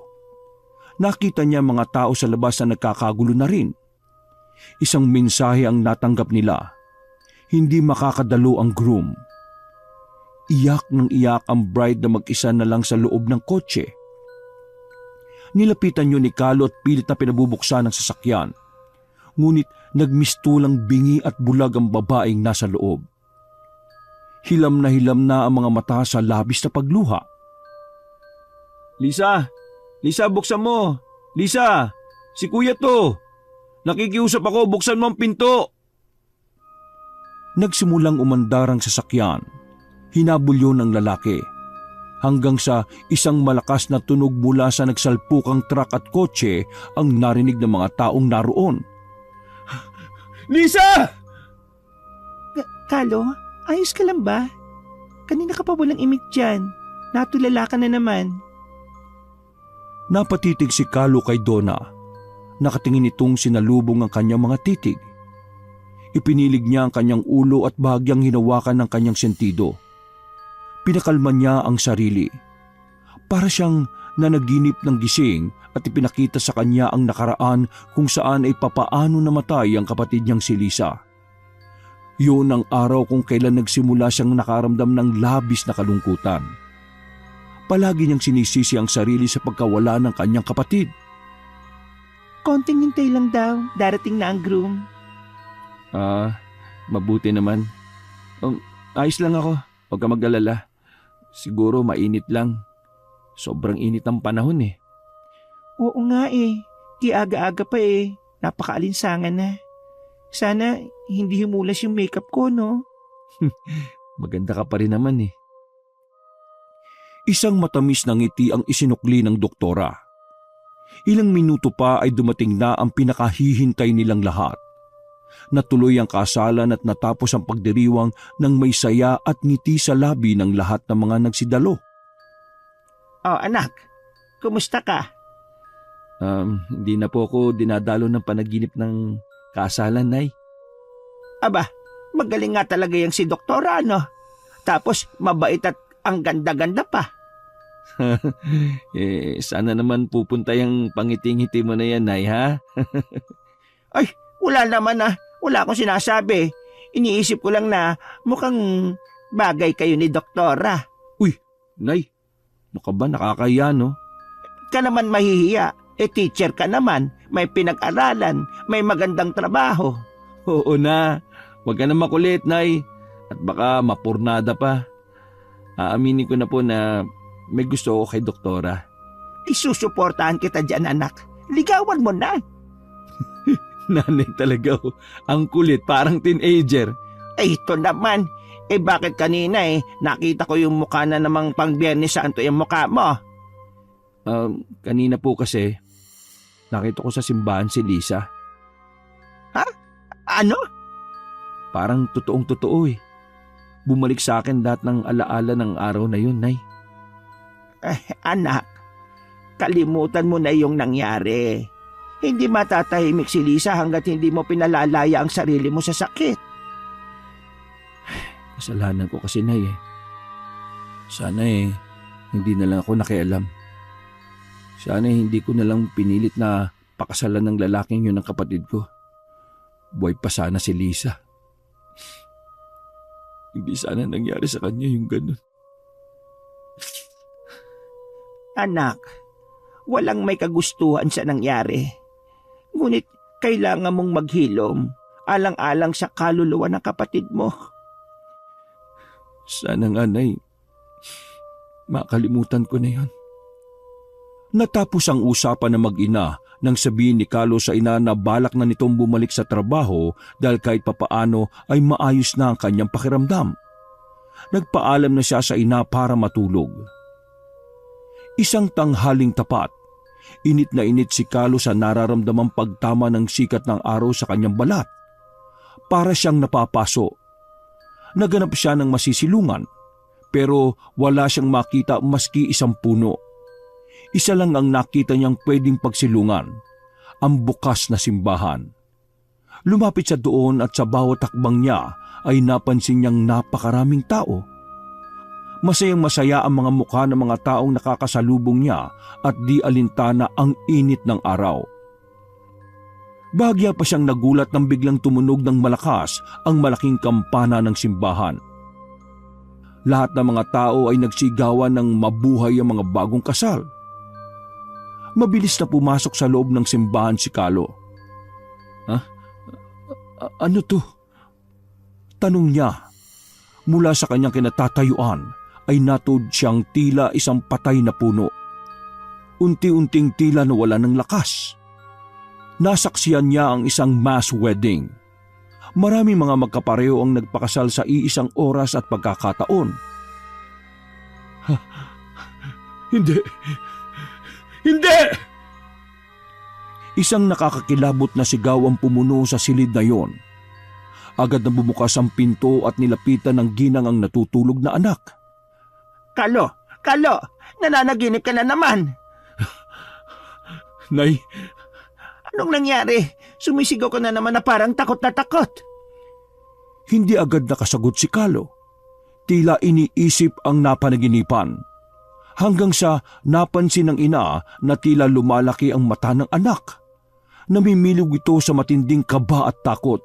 Nakita niya mga tao sa labas na nagkakagulo na rin. Isang mensahe ang natanggap nila. Hindi makakadalo ang groom. Iyak ng iyak ang bride na mag-isa na lang sa loob ng kotse. Nilapitan niyo ni Kalo at pilit na pinabubuksan ang sasakyan. Ngunit nagmistulang bingi at bulag ang babaeng nasa loob. Hilam na ang mga mata sa labis na pagluha. Lisa, buksan mo. Lisa, si kuya to. Nakikiusap ako, buksan mo ang pinto. Nagsimulang umandar ang sasakyan. Hinabol ng lalaki. Hanggang sa isang malakas na tunog mula sa nagsalpukang truck at kotse ang narinig ng mga taong naroon. Lisa! Kalo, ayos ka lang ba? Kanina ka pa walang imik dyan. Natulala ka na naman. Napatitig si Kalo kay Donna. Nakatingin itong sinalubong ang kanyang mga titig. Ipinilig niya ang kanyang ulo at bahagyang hinawakan ng kanyang sentido. Pinakalma niya ang sarili. Para siyang nanaginip ng gising at ipinakita sa kanya ang nakaraan kung saan ay papaano namatay ang kapatid niyang si Lisa. Yun ang araw kung kailan nagsimula siyang nakaramdam ng labis na kalungkutan. Palagi niyang sinisisi ang sarili sa pagkawala ng kanyang kapatid. Konting hintay lang daw, darating na ang groom. Mabuti naman. Ayos lang ako, huwag ka mag-alala. Siguro mainit lang. Sobrang init ang panahon eh. Oo nga eh, di aga-aga pa eh, napakaalinsangan na. Sana hindi humulas yung makeup ko, no? Maganda ka pa rin naman eh. Isang matamis na ngiti ang isinukli ng doktora. Ilang minuto pa ay dumating na ang pinakahihintay nilang lahat. Natuloy ang kasalan at natapos ang pagdiriwang ng may saya at ngiti sa labi ng lahat ng mga nagsidalo. Oh anak, kumusta ka? Hindi na po ako dinadalo ng panaginip ng kasalan, Nay. Aba, magaling nga talaga yung si doktora, no? Tapos mabait at ang ganda-ganda pa. Sana naman pupunta yung pangiting-hiti mo na yan, Nay, ha? Ay, wala naman ah. Wala akong sinasabi. Iniisip ko lang na mukhang bagay kayo ni doktora. Nay, ano ka ba? Nakakaya, no? Ka naman mahihiya. Teacher ka naman. May pinag-aralan. May magandang trabaho. Oo na. Huwag ka na makulit, Nay. At baka mapurnada pa. Aaminin ko na po na may gusto ko kay doktora. Isusuportahan kita dyan, anak. Ligawan mo na. Nanay talaga, oh. Ang kulit, parang teenager. Ito naman. Bakit kanina nakita ko yung mukha na namang pang Biyernes Santo yung mukha mo? Kanina po kasi, nakita ko sa simbahan si Lisa. Ha? Ano? Parang totoong-totoo eh. Bumalik sa akin lahat ng alaala ng araw na yun, Nay. Anak, kalimutan mo na yung nangyari. Hindi matatahimik si Lisa hanggat hindi mo pinalalaya ang sarili mo sa sakit. Kasalanan ko kasi, Nay eh. Sana hindi na lang ako nakialam. Sana hindi ko na lang pinilit na pakasalan ng lalaking yun ng kapatid ko. Buhay pa sana si Lisa. Hindi sana nangyari sa kanya yung ganun. Anak, walang may kagustuhan sa nangyari. Ngunit kailangan mong maghilom alang-alang sa kaluluwa ng kapatid mo. Sana nga, Nay, makalimutan ko na yun. Natapos ang usapan ng mag-ina nang sabihin ni Carlo sa ina na balak na nitong bumalik sa trabaho dahil kahit papaano ay maayos na ang kanyang pakiramdam. Nagpaalam na siya sa ina para matulog. Isang tanghaling tapat, init na init si Carlo sa nararamdamang pagtama ng sikat ng araw sa kanyang balat. Para siyang napapaso. Naganap siya ng masisilungan pero wala siyang makita maski isang puno. Isa lang ang nakita niyang pwedeng pagsilungan, ang bukas na simbahan. Lumapit siya doon at sa bawat takbang niya ay napansin niyang napakaraming tao. Masayang masaya ang mga mukha ng mga taong nakakasalubong niya at di alintana ang init ng araw. Bahagya pa siyang nagulat nang biglang tumunog ng malakas ang malaking kampana ng simbahan. Lahat ng mga tao ay nagsigawan ng mabuhay ang mga bagong kasal. Mabilis na pumasok sa loob ng simbahan si Carlo. Ano to? Tanong niya. Mula sa kanyang kinatatayuan ay natuod siyang tila isang patay na puno. Unti-unting tila nawala ng lakas. Nasaksiyan niya ang isang mass wedding. Maraming mga magkapareho ang nagpakasal sa iisang oras at pagkakataon. Hindi! Hindi! Isang nakakakilabot na sigaw ang pumuno sa silid na yon. Agad na bumukas ang pinto at nilapitan ng ginang ang natutulog na anak. Carlo! Carlo! Nananaginip ka na naman! Nay, Anong nangyari? Sumisigaw ka na naman na parang takot na takot. Hindi agad nakasagot si Kalo. Tila iniisip ang napanaginipan. Hanggang sa napansin ng ina na tila lumalaki ang mata ng anak. Namimilog ito sa matinding kaba at takot.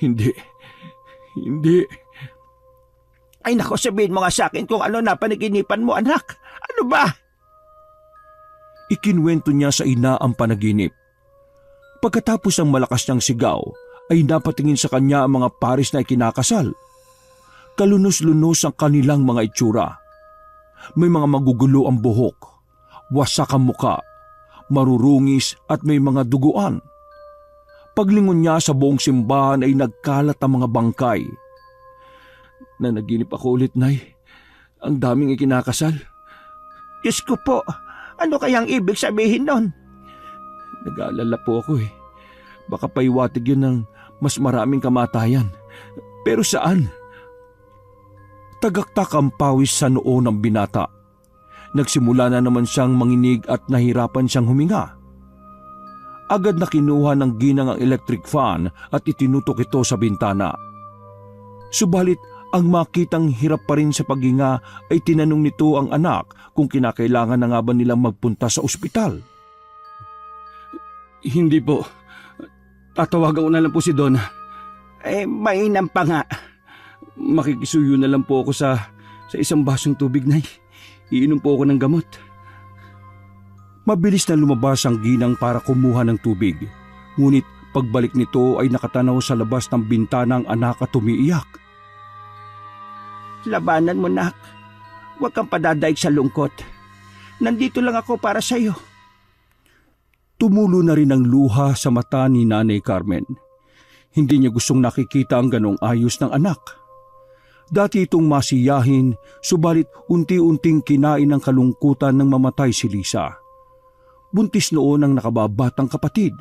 Hindi. Ay nako, sabihin mo nga sa akin kung ano napanaginipan mo, anak. Ano ba? Ikinwento niya sa ina ang panaginip. Pagkatapos ng malakas niyang sigaw, ay napatingin sa kanya ang mga pares na ikinakasal. Kalunos-lunos ang kanilang mga itsura. May mga magugulo ang buhok, wasak ang muka, marurungis at may mga duguan. Paglingon niya sa buong simbahan ay nagkalat ang mga bangkay. Nanaginip ako ulit, Nay. Ang daming ikinakasal. Diyos ko po, ano kayang ibig sabihin nun? Nag-aalala po ako eh. Baka paiwatig yun ng mas maraming kamatayan. Pero saan? Tagaktak ang pawis sa noo ng binata. Nagsimula na naman siyang manginig at nahirapan siyang huminga. Agad na kinuha ng ginang ang electric fan at itinutok ito sa bintana. Subalit ang makitang hirap pa rin sa paghinga ay tinanong nito ang anak kung kinakailangan na nga ba nilang magpunta sa ospital. Hindi po. Tatawagan ko na lang po si Donna. Mainam pa nga. Makikisuyo na lang po ako sa isang basong tubig, Nay. Iinom po ako ng gamot. Mabilis na lumabas ang ginang para kumuha ng tubig. Ngunit pagbalik nito ay nakatanaw sa labas ng bintana ang anak at umiiyak. Labanan mo, nak. Huwag kang padadaig sa lungkot. Nandito lang ako para sa'yo. Tumulo na rin ang luha sa mata ni Nanay Carmen. Hindi niya gustong nakikita ang ganong ayos ng anak. Dati itong masiyahin, subalit unti-unting kinain ng kalungkutan ng mamatay si Lisa. Buntis noon ang nakababatang kapatid.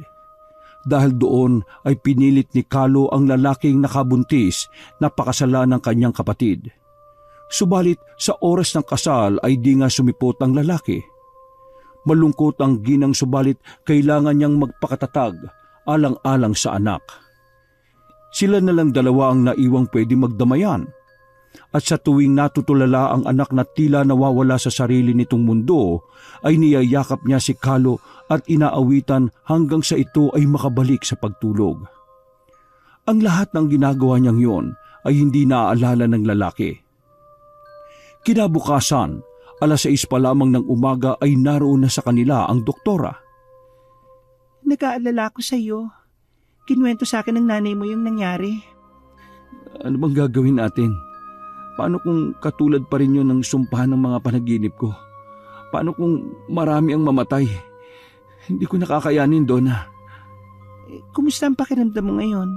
Dahil doon ay pinilit ni Kalo ang lalaking nakabuntis na pakasalan ng kanyang kapatid. Subalit sa oras ng kasal ay di nga sumipot ang lalaki. Malungkot ang ginang subalit kailangan niyang magpakatatag alang-alang sa anak. Sila na lang dalawa ang naiwang pwede magdamayan. At sa tuwing natutulala ang anak na tila nawawala sa sarili nitong mundo, ay niyayakap niya si Kalo at inaawitan hanggang sa ito ay makabalik sa pagtulog. Ang lahat ng ginagawa niyang yon ay hindi naaalala ng lalaki. Kinabukasan, 6:00 pa lamang ng umaga ay naroon na sa kanila ang doktora. Nag-aalala ko sa'yo. Kinuwento sa akin ng nanay mo yung nangyari. Ano bang gagawin natin? Paano kung katulad pa rin yun ng sumpahan ng mga panaginip ko? Paano kung marami ang mamatay? Hindi ko nakakayanin, Donna. Kumusta ang pakiramdam mo ngayon?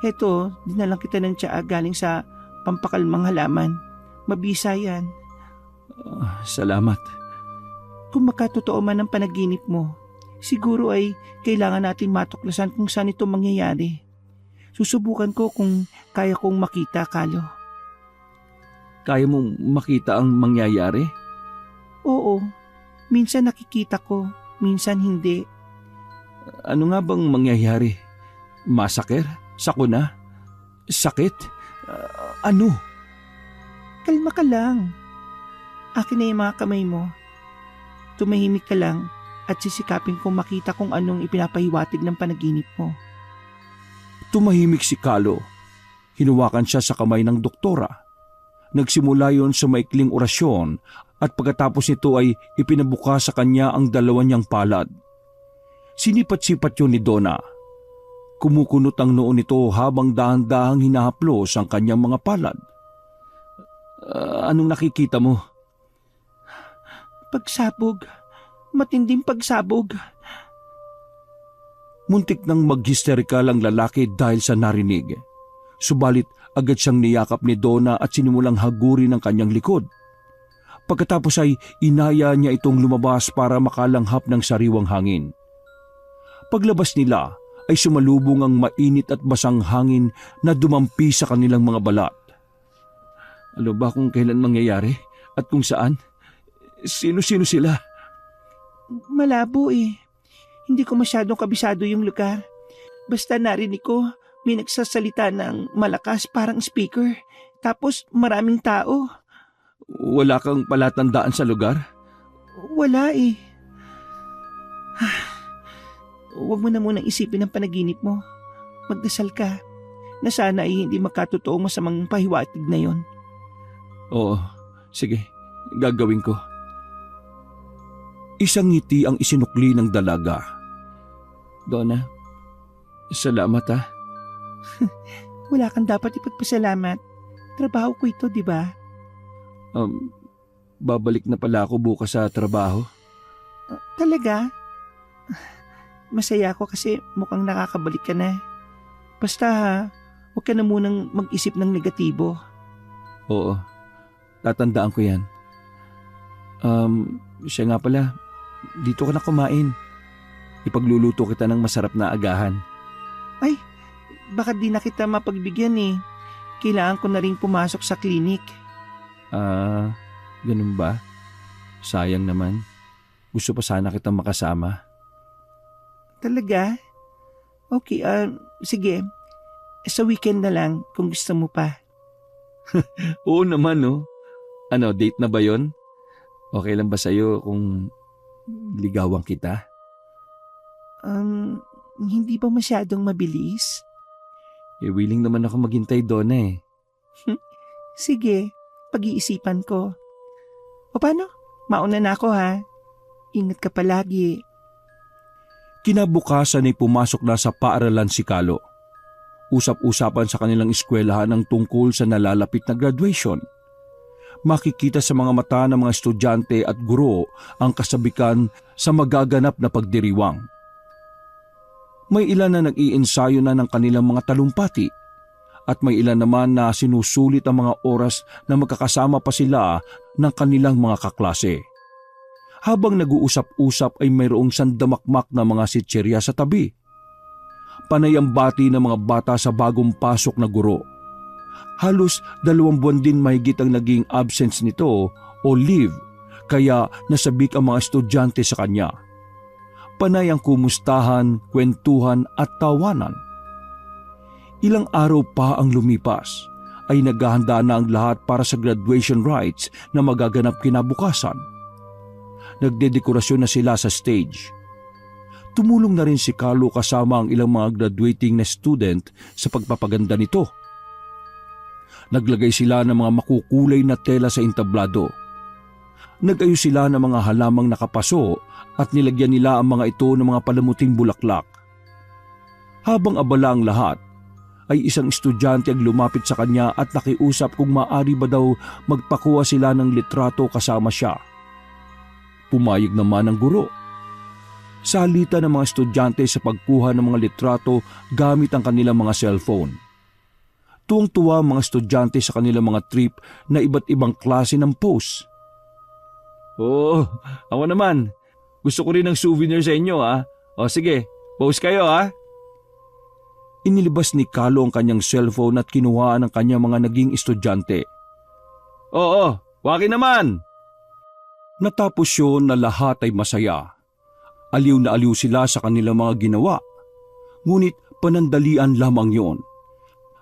Heto, dinalang kita ng tsaa galing sa pampakalmang halaman. Mabisa yan. Salamat. Kung makatotoo man ang panaginip mo, siguro ay kailangan natin matuklasan kung saan ito mangyayari. Susubukan ko kung kaya kong makita, Kalo. Kaya mong makita ang mangyayari? Oo, minsan nakikita ko, minsan hindi. Ano nga bang mangyayari? Masaker? Sakuna? Sakit? Ano? Kalma ka lang. Akin na yung mga kamay mo. Tumahimik ka lang at sisikapin kong makita kung anong ipinapahiwatig ng panaginip mo. Tumahimik si Kalo. Hinuwakan siya sa kamay ng doktora. Nagsimula yon sa maikling orasyon at pagkatapos nito ay ipinabuka sa kanya ang dalawa niyang palad. Sinipat-sipat yun ni Donna. Kumukunot ang noo nito habang dahan-dahang hinahaplos ang kanyang mga palad. Anong nakikita mo? Pagsabog. Matinding pagsabog. Muntik nang mag-hysterikal ang lalaki dahil sa narinig. Subalit agad siyang niyakap ni Donna at sinimulang hagurin ang kanyang likod. Pagkatapos ay inaya niya itong lumabas para makalanghap ng sariwang hangin. Paglabas nila ay sumalubong ang mainit at basang hangin na dumampi sa kanilang mga balat. Ano ba kung kailan mangyayari at kung saan? Sino-sino sila? Malabo eh. Hindi ko masyadong kabisado yung lugar. Basta narinig ko, may nagsasalita ng malakas parang speaker. Tapos maraming tao. Wala kang palatandaan sa lugar? Wala eh. Huwag mo na munang isipin ang panaginip mo. Magdasal ka na sana ay hindi magkatotoong masamang pahiwatig na yon. Oo, sige, gagawin ko. Isang ngiti ang isinukli ng dalaga. Donna, salamat ha. Wala kang dapat ipagpasalamat. Trabaho ko ito, di ba? Babalik na pala ako bukas sa trabaho. Talaga? Masaya ako kasi mukhang nakakabalik ka na. Basta ha, huwag ka na munang mag-isip ng negatibo. Oo, tatandaan ko yan. Siya nga pala, dito ka na kumain. Ipagluluto kita ng masarap na agahan. Ay, baka di na kita mapagbigyan eh. Kailangan ko na rin pumasok sa klinik. Ganun ba? Sayang naman. Gusto pa sana kitang makasama. Talaga? Okay, sige. Sa weekend na lang kung gusto mo pa. Oo naman, no? Ano, date na ba yon? Okay lang ba sa'yo kung ligawan kita? Hindi ba masyadong mabilis? Willing naman ako maghintay doon eh. Sige, pag-iisipan ko. O paano? Mauna na ako ha. Ingat ka palagi. Kinabukasan ay pumasok na sa paaralan si Kalo. Usap-usapan sa kanilang eskwelahan ang tungkol sa nalalapit na graduation. Makikita sa mga mata ng mga estudyante at guro ang kasabikan sa magaganap na pagdiriwang. May ilan na nag-iensayo na ng kanilang mga talumpati at may ilan naman na sinusulit ang mga oras na magkakasama pa sila ng kanilang mga kaklase. Habang nag-uusap-usap ay mayroong sandamakmak na mga sitserya sa tabi. Panay ang bati ng mga bata sa bagong pasok na guro. Halos 2 buwan din mahigit ang naging absence nito o leave, kaya nasabik ang mga estudyante sa kanya. Panay ang kumustahan, kwentuhan at tawanan. Ilang araw pa ang lumipas ay naghahanda na ang lahat para sa graduation rites na magaganap kinabukasan. Nagdedekorasyon na sila sa stage. Tumulong na rin si Carlo kasama ang ilang mga graduating na student sa pagpapaganda nito. Naglagay sila ng mga makukulay na tela sa entablado. Nag-ayos sila ng mga halamang nakapaso at nilagyan nila ang mga ito ng mga palamuting bulaklak. Habang abala ang lahat, ay isang estudyante ang lumapit sa kanya at nakiusap kung maaari ba daw magpakuha sila ng litrato kasama siya. Pumayag naman ang guro. Salita ng mga estudyante sa pagkuha ng mga litrato gamit ang kanilang mga cellphone. Tuwang-tuwa ang mga estudyante sa kanilang mga trip na iba't ibang klase ng pose. Oo, ako naman. Gusto ko rin ng souvenir sa inyo ha. O sige, pose kayo ha. Inilabas ni Carlo ang kanyang cellphone at kinuha ng kanyang mga naging estudyante. Oo, wakin naman! Natapos yun na lahat ay masaya. Aliw na aliw sila sa kanilang mga ginawa. Ngunit panandalian lamang yon.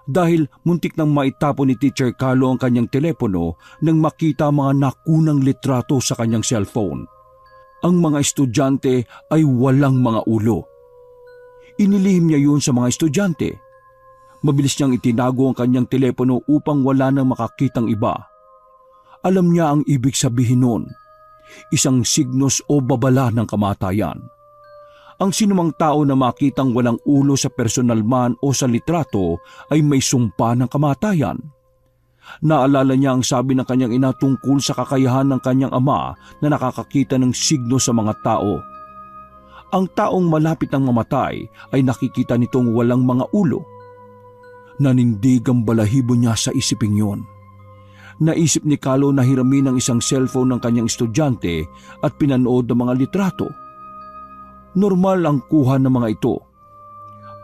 Dahil muntik nang maitapon ni Teacher Carlo ang kanyang telepono nang makita ang mga nakunang litrato sa kanyang cellphone. Ang mga estudyante ay walang mga ulo. Inilihim niya yun sa mga estudyante. Mabilis niyang itinago ang kanyang telepono upang wala nang makakitang iba. Alam niya ang ibig sabihin nun. Isang signos o babala ng kamatayan. Ang sinumang tao na makitang walang ulo sa personal man o sa litrato ay may sumpa ng kamatayan. Naalala niya ang sabi ng kanyang ina tungkol sa kakayahan ng kanyang ama na nakakakita ng signo sa mga tao. Ang taong malapit ng mamatay ay nakikita nitong walang mga ulo. Nanindig ang balahibo niya sa isiping yon. Naisip ni Carlo na hiramin ang isang cellphone ng kanyang estudyante at pinanood ang mga litrato. Normal ang kuha ng mga ito.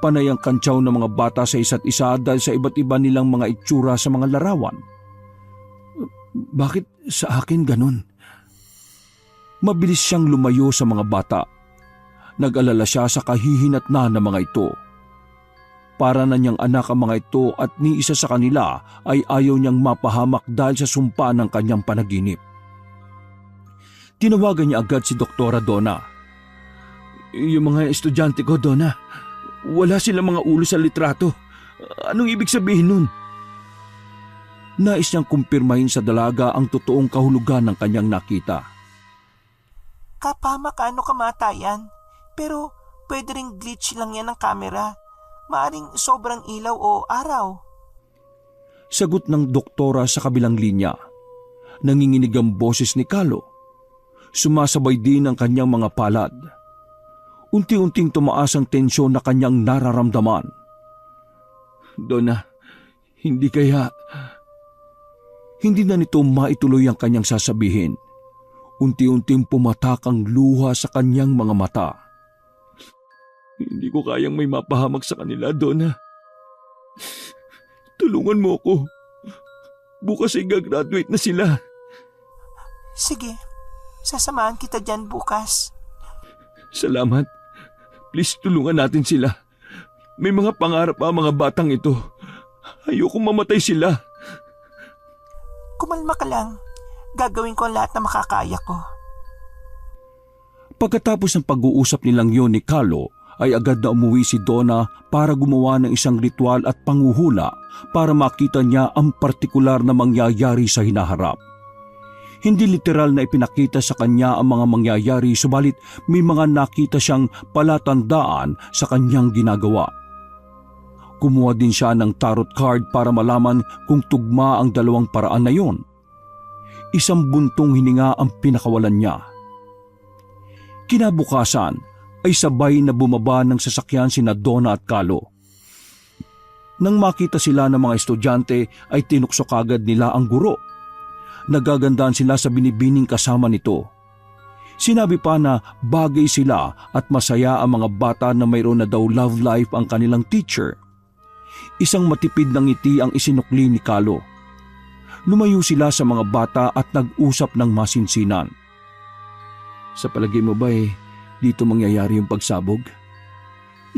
Panay ang kantsaw ng mga bata sa isa't isa dahil sa iba't iba nilang mga itsura sa mga larawan. Bakit sa akin ganun? Mabilis siyang lumayo sa mga bata. Nag-alala siya sa kahihinatnan ng mga ito. Para na niyang anak ang mga ito at ni isa sa kanila ay ayaw niyang mapahamak dahil sa sumpa ng kanyang panaginip. Tinawagan niya agad si Doktora Donna. Yung mga estudyante ko, Donna, wala silang mga ulo sa litrato. Anong ibig sabihin nun? Nais niyang kumpirmahin sa dalaga ang totoong kahulugan ng kanyang nakita. Kapamakano kamatayan, pero pwede ring glitch lang yan ng kamera. Maaring sobrang ilaw o araw. Sagot ng doktora sa kabilang linya. Nanginginig ang boses ni Carlo. Sumasabay din ang kanyang mga palad. Unti-unting tumaas ang tensyon na kanyang nararamdaman. Donna, hindi kaya... Hindi na nito maituloy ang kanyang sasabihin. Unti-unting pumatak ang luha sa kanyang mga mata. Hindi ko kayang may mapahamak sa kanila, Donna. Tulungan mo ako. Bukas ay gagraduate na sila. Sige, sasamahan kita dyan bukas. Salamat. Please tulungan natin sila. May mga pangarap pa mga batang ito. Ayokong mamatay sila. Kumalma ka lang. Gagawin ko ang lahat na makakaya ko. Pagkatapos ng pag-uusap nilang yon ni Carlo, ay agad na umuwi si Donna para gumawa ng isang ritual at panguhula para makita niya ang partikular na mangyayari sa hinaharap. Hindi literal na ipinakita sa kanya ang mga mangyayari, subalit may mga nakita siyang palatandaan sa kanyang ginagawa. Kumuha din siya ng tarot card para malaman kung tugma ang dalawang paraan na yon. Isang buntong hininga ang pinakawalan niya. Kinabukasan ay sabay na bumaba ng sasakyan sina Donna at Carlo. Nang makita sila ng mga estudyante ay tinukso kagad nila ang guro. Nagagandaan sila sa binibining kasama nito. Sinabi pa na bagay sila at masaya ang mga bata na mayroon na daw love life ang kanilang teacher. Isang matipid na ngiti ang isinukli ni Carlo. Lumayo sila sa mga bata at nag-usap ng masinsinan. Sa palagay mo ba dito mangyayari yung pagsabog?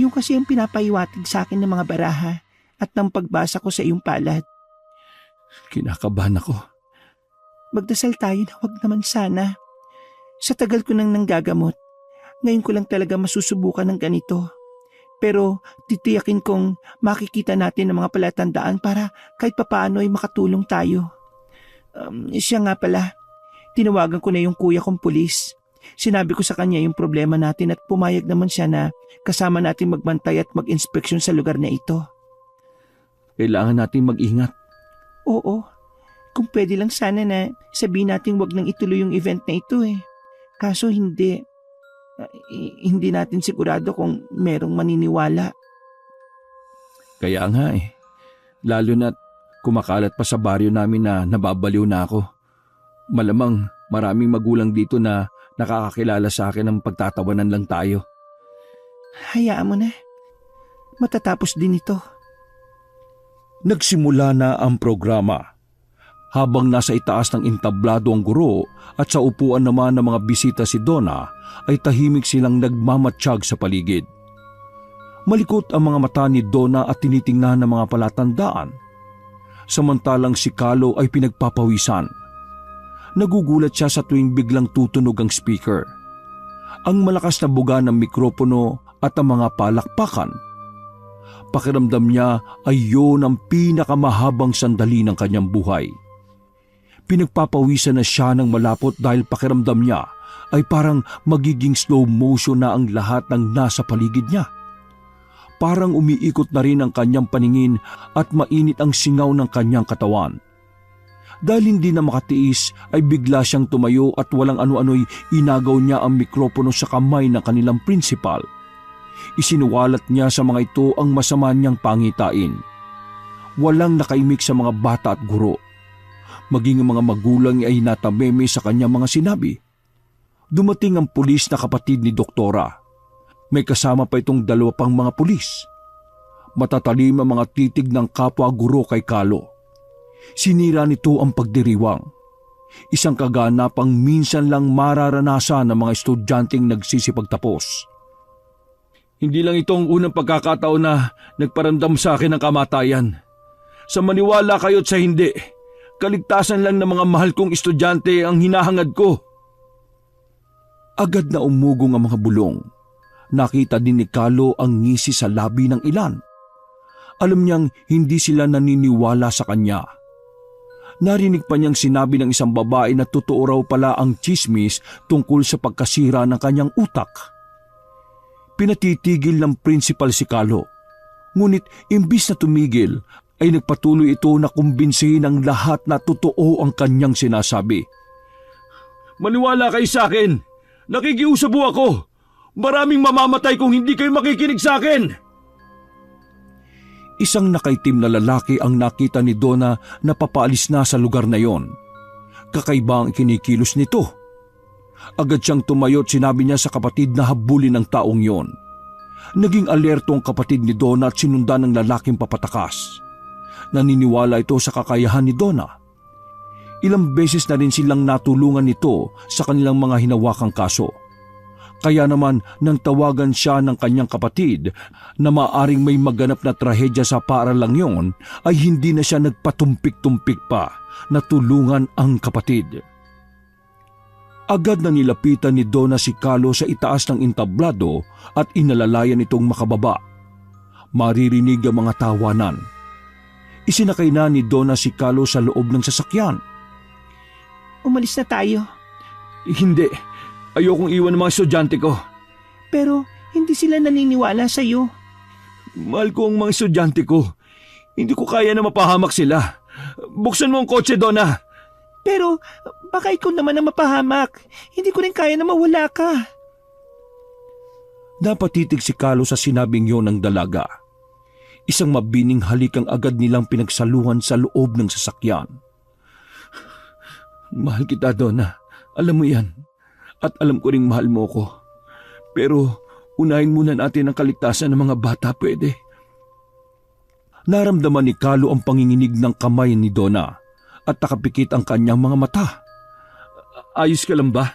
Yung kasi ang pinapaiwatig sa akin ng mga baraha at ng pagbasa ko sa iyong palad. Kinakabahan ako. Magdasal tayo na wag naman sana. Sa tagal ko nang nanggagamot, ngayon ko lang talaga masusubukan ng ganito. Pero titiyakin kong makikita natin ang mga palatandaan para kahit papaano ay makatulong tayo. Siya nga pala, tinawagan ko na yung kuya kong pulis. Sinabi ko sa kanya yung problema natin at pumayag naman siya na kasama natin magbantay at mag-inspeksyon sa lugar na ito. Kailangan natin mag-ingat. Oo, kung pwede lang sana na sabihin natin wag nang ituloy yung event na ito eh. Kaso hindi natin sigurado kung merong maniniwala. Kaya nga lalo na't kumakalat pa sa baryo namin na nababaliw na ako. Malamang maraming magulang dito na nakakakilala sa akin ng pagtatawanan lang tayo. Hayaan mo na. Matatapos din ito. Nagsimula na ang programa. Habang nasa itaas ng entablado ang guro at sa upuan naman ng mga bisita si Donna, ay tahimik silang nagmamatsyag sa paligid. Malikot ang mga mata ni Donna at tinitingnan ng mga palatandaan. Samantalang si Carlo ay pinagpapawisan. Nagugulat siya sa tuwing biglang tutunog ang speaker. Ang malakas na buga ng mikropono at ang mga palakpakan. Pakiramdam niya ay yun ang pinakamahabang sandali ng kanyang buhay. Pinagpapawisan na siya ng malapot dahil pakiramdam niya ay parang magiging slow motion na ang lahat ng nasa paligid niya. Parang umiikot na rin ang kanyang paningin at mainit ang singaw ng kanyang katawan. Dahil hindi na makatiis ay bigla siyang tumayo at walang ano-ano'y inagaw niya ang mikropono sa kamay ng kanilang prinsipal. Isinuwalat niya sa mga ito ang masama niyang pangitain. Walang nakaimik sa mga bata at guro. Maging ang mga magulang ay natameme sa kanyang mga sinabi. Dumating ang pulis na kapatid ni Doktora. May kasama pa itong dalawa pang mga pulis. Matatalim ang mga titig ng kapwa guro kay Carlo. Sinira nito ang pagdiriwang. Isang kaganapang minsan lang mararanasan ng mga estudyanteng nagsisipagtapos. Hindi lang ito ang unang pagkakataon na nagparamdam sa akin ng kamatayan. Sa maniwala kayo't sa hindi, kaligtasan lang ng mga mahal kong estudyante ang hinahangad ko. Agad na umugong ang mga bulong. Nakita din ni Carlo ang ngisi sa labi ng ilan. Alam niyang hindi sila naniniwala sa kanya. Narinig pa niyang sinabi ng isang babae na totoo raw pala ang tsismis tungkol sa pagkasira ng kanyang utak. Pinatitigil ng principal si Carlo. Ngunit imbis na tumigil, ay nagpatuloy ito na kumbinsihin ng lahat na totoo ang kanyang sinasabi. Maniwala kayo sa akin! Nakikiusap po ako! Maraming mamamatay kung hindi kayo makikinig sa akin! Isang nakaitim na lalaki ang nakita ni Donna na papaalis na sa lugar na yon. Kakaiba ang kinikilos nito. Agad siyang tumayo at sinabi niya sa kapatid na habulin ng taong yon. Naging alerto ang kapatid ni Donna at sinundan ng lalaking papatakas. Naniniwala ito sa kakayahan ni Donna. Ilang beses na rin silang natulungan nito sa kanilang mga hinawakang kaso. Kaya naman nang tawagan siya ng kanyang kapatid na maaring may maganap na trahedya sa paaralang yon, ay hindi na siya nagpatumpik-tumpik pa na tulungan ang kapatid. Agad na nilapitan ni Donna si Carlo sa itaas ng entablado at inalalayan itong makababa. Maririnig ang mga tawanan. Isinakay na ni Donna si Carlo sa loob ng sasakyan. Umalis na tayo. Hindi. Ayokong iwan ng mga estudyante ko. Pero hindi sila naniniwala sa iyo. Mahal ko ang mga estudyante ko. Hindi ko kaya na mapahamak sila. Buksan mo ang kotse, Donna. Pero baka ikaw naman ang mapahamak. Hindi ko rin kaya na mawala ka. Napatitig si Carlo sa sinabing yon ng dalaga. Isang mabining halikang agad nilang pinagsaluhan sa loob ng sasakyan. Mahal kita, Donna. Alam mo yan. At alam ko ring mahal mo ko. Pero unahin muna natin ang kaligtasan ng mga bata, pwede. Naramdaman ni Carlo ang panginginig ng kamay ni Donna at nakapikit ang kanyang mga mata. Ayos ka lang ba?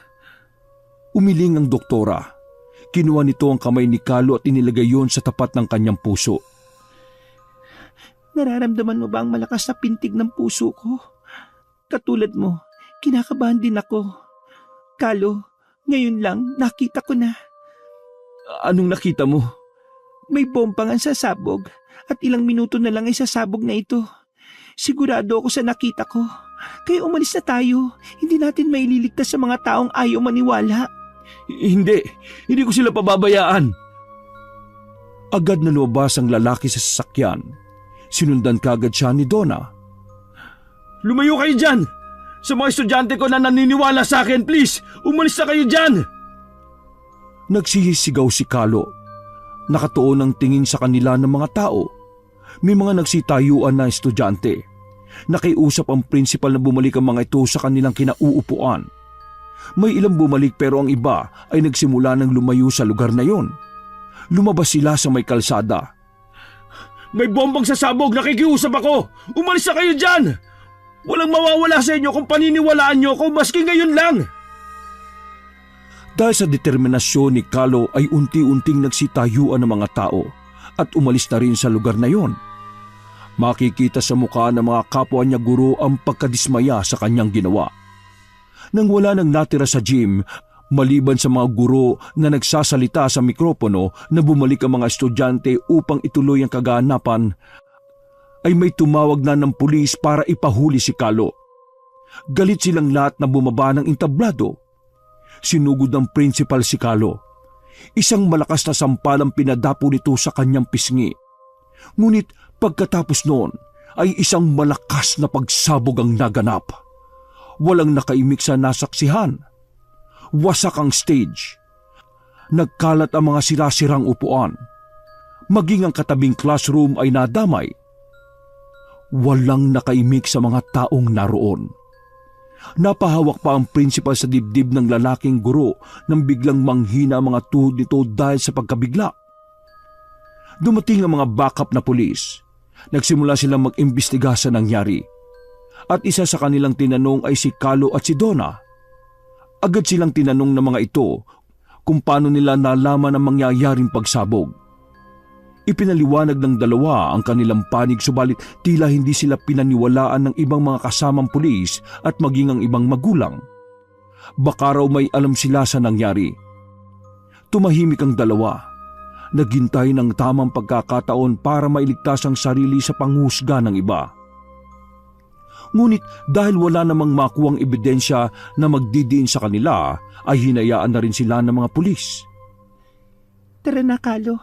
Umiling ang doktora. Kinuha nito ang kamay ni Carlo at inilagay yon sa tapat ng kanyang puso. Nararamdaman mo ba ang malakas na pintig ng puso ko? Katulad mo, kinakabahan din ako. Carlo, ngayon lang nakita ko na. Anong nakita mo? May bomba nga sasabog at ilang minuto na lang ay sasabog na ito. Sigurado ako sa nakita ko. Kaya umalis na tayo. Hindi natin maililigtas sa mga taong ayaw maniwala. Hindi ko sila pababayaan. Agad na lumabas ang lalaki sa sasakyan. Sinundan kagad siya ni Donna. Lumayo kayo dyan! Sa mga estudyante ko na naniniwala sa akin, please! Umalis na kayo dyan! Nagsisigaw si Carlo. Nakatuon ang tingin sa kanila ng mga tao. May mga nagsitayuan na estudyante. Nakiusap ang principal na bumalik ang mga ito sa kanilang kinauupuan. May ilang bumalik pero ang iba ay nagsimula ng lumayo sa lugar na yon. Lumabas sila sa may kalsada. May bombang sasabog! Nakikiusap ako! Umalis na kayo dyan! Walang mawawala sa inyo kung paniniwalaan nyo ako maski ngayon lang! Dahil sa determinasyon ni Carlo ay unti-unting nagsitayuan ng mga tao at umalis na rin sa lugar na yon. Makikita sa mukha ng mga kapwa niya guro ang pagkadismaya sa kanyang ginawa. Nang wala nang natira sa gym, maliban sa mga guro na nagsasalita sa mikropono na bumalik ang mga estudyante upang ituloy ang kaganapan, ay may tumawag na ng pulis para ipahuli si Carlo. Galit silang lahat na bumaba ng entablado. Sinugod ng principal si Carlo. Isang malakas na sampalang pinadapo nito sa kanyang pisngi. Ngunit pagkatapos noon ay isang malakas na pagsabog ang naganap. Walang nakaimik sa nasaksihan. Wasak ang stage. Nagkalat ang mga sirasirang upuan. Maging ang katabing classroom ay nadamay. Walang nakaimik sa mga taong naroon. Napahawak pa ang principal sa dibdib ng lalaking guro nang biglang manghina ang mga tuhod nito dahil sa pagkabigla. Dumating ang mga backup na pulis. Nagsimula silang mag-imbestiga sa nangyari. At isa sa kanilang tinanong ay si Carlo at si Donna. Agad silang tinanong ng mga ito kung paano nila nalaman ang mangyayaring pagsabog. Ipinaliwanag ng dalawa ang kanilang panig subalit tila hindi sila pinaniwalaan ng ibang mga kasamang pulis at maging ang ibang magulang. Baka raw may alam sila sa nangyari. Tumahimik ang dalawa. Naghintay ng tamang pagkakataon para mailigtas ang sarili sa panghusga ng iba. Ngunit dahil wala namang makuwang ebidensya na magdidiin sa kanila, ay hinayaan na rin sila ng mga pulis. Tara na, Kalo.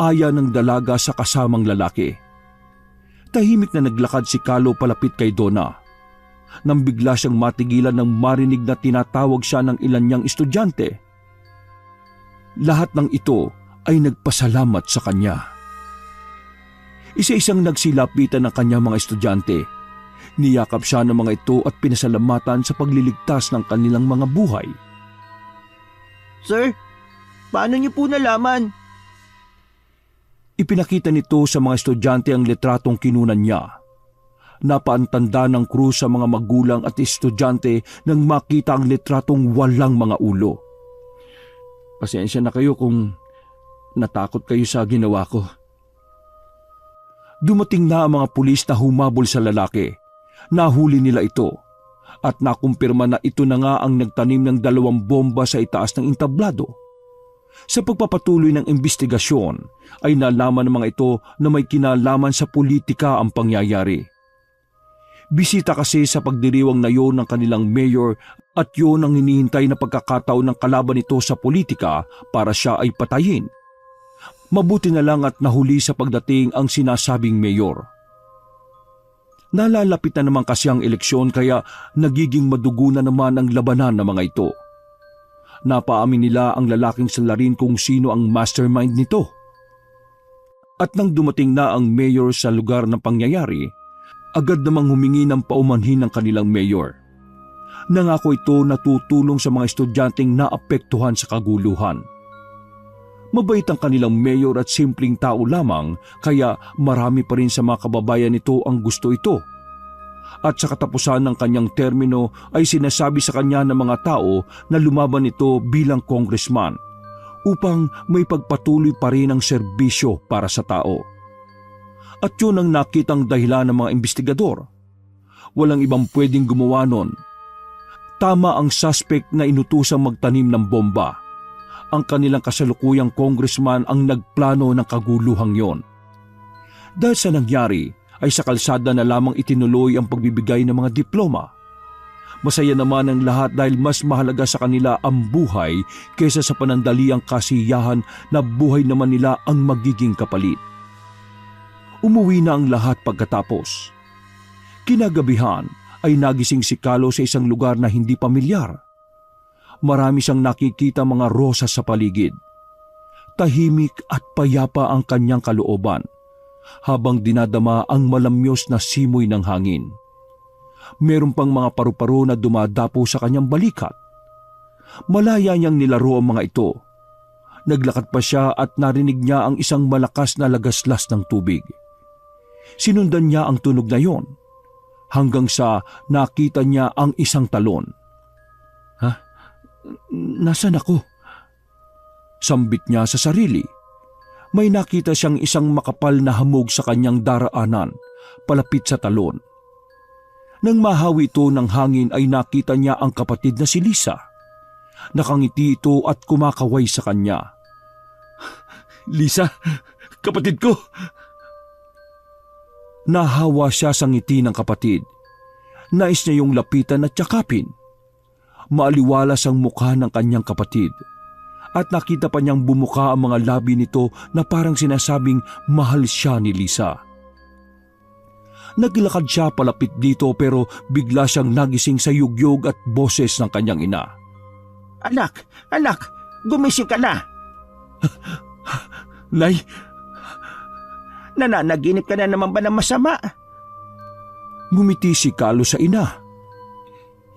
Aya ng dalaga sa kasamang lalaki. Tahimik na naglakad si Kalo palapit kay Donna. Nang bigla siyang matigilan nang marinig na tinatawag siya ng ilan niyang estudyante. Lahat ng ito ay nagpasalamat sa kanya. Isa-isang nagsilapitan ng kanyang mga estudyante. Niyakap siya ng mga ito at pinasalamatan sa pagliligtas ng kanilang mga buhay. Sir, paano niyo po nalaman? Ipinakita nito sa mga estudyante ang litratong kinunan niya. Napaantanda ng krus sa mga magulang at estudyante nang makita ang litratong walang mga ulo. Pasensya na kayo kung natakot kayo sa ginawa ko. Dumating na ang mga pulis na humabol sa lalaki. Nahuli nila ito at nakumpirma na ito na nga ang nagtanim ng 2 bomba sa itaas ng entablado. Sa pagpapatuloy ng investigasyon ay nalaman ng mga ito na may kinalaman sa politika ang pangyayari. Bisita kasi sa pagdiriwang na yon ng kanilang mayor at yon ang hinihintay na pagkakataon ng kalaban nito sa politika para siya ay patayin. Mabuti na lang at nahuli sa pagdating ang sinasabing mayor. Nalalapit na naman kasi ang eleksyon kaya nagiging madugo na naman ang labanan ng mga ito. Napaamin nila ang lalaking salarin kung sino ang mastermind nito. At nang dumating na ang mayor sa lugar ng pangyayari, agad namang humingi ng paumanhin ng kanilang mayor. Nangako ito na tutulong sa mga estudyanteng naapektuhan sa kaguluhan. Mabait ang kanilang mayor at simpleng tao lamang kaya marami pa rin sa mga kababayan nito ang gusto ito. At sa katapusan ng kanyang termino ay sinasabi sa kanya ng mga tao na lumaban ito bilang congressman upang may pagpatuloy pa rin ang serbisyo para sa tao. At yun ang nakitang dahilan ng mga investigador. Walang ibang pwedeng gumawa nun. Tama ang suspect na inutusang magtanim ng bomba. Ang kanilang kasalukuyang congressman ang nagplano ng kaguluhang yon. Dahil sa nangyari ay sa kalsada na lamang itinuloy ang pagbibigay ng mga diploma. Masaya naman ang lahat dahil mas mahalaga sa kanila ang buhay kaysa sa panandaliang kasiyahan na buhay naman nila ang magiging kapalit. Umuwi na ang lahat pagkatapos. Kinagabihan ay nagising si Kalo sa isang lugar na hindi pamilyar. Marami siyang nakikita mga rosas sa paligid. Tahimik at payapa ang kanyang kalooban habang dinadama ang malamyos na simoy ng hangin. Meron pang mga paru-paro na dumadapo sa kanyang balikat. Malaya niyang nilaro ang mga ito. Naglakad pa siya at narinig niya ang isang malakas na lagaslas ng tubig. Sinundan niya ang tunog na yon hanggang sa nakita niya ang isang talon. Nasaan ako? Sambit niya sa sarili. May nakita siyang isang makapal na hamog sa kanyang daraanan, palapit sa talon. Nang mahawi ito ng hangin ay nakita niya ang kapatid na si Lisa. Nakangiti ito at kumakaway sa kanya. Lisa, kapatid ko! Nahawa siya sa ngiti ng kapatid. Nais niya yung lapitan at yakapin. Maaliwalas ang mukha ng kanyang kapatid at nakita pa niyang bumuka ang mga labi nito na parang sinasabing mahal siya ni Lisa. Naglakad siya palapit dito pero bigla siyang nagising sa yugyog at boses ng kanyang ina. Anak, gumising ka na. Nay, Nananaginip ka na naman ba ng masama? ngumiti si Kalo sa ina.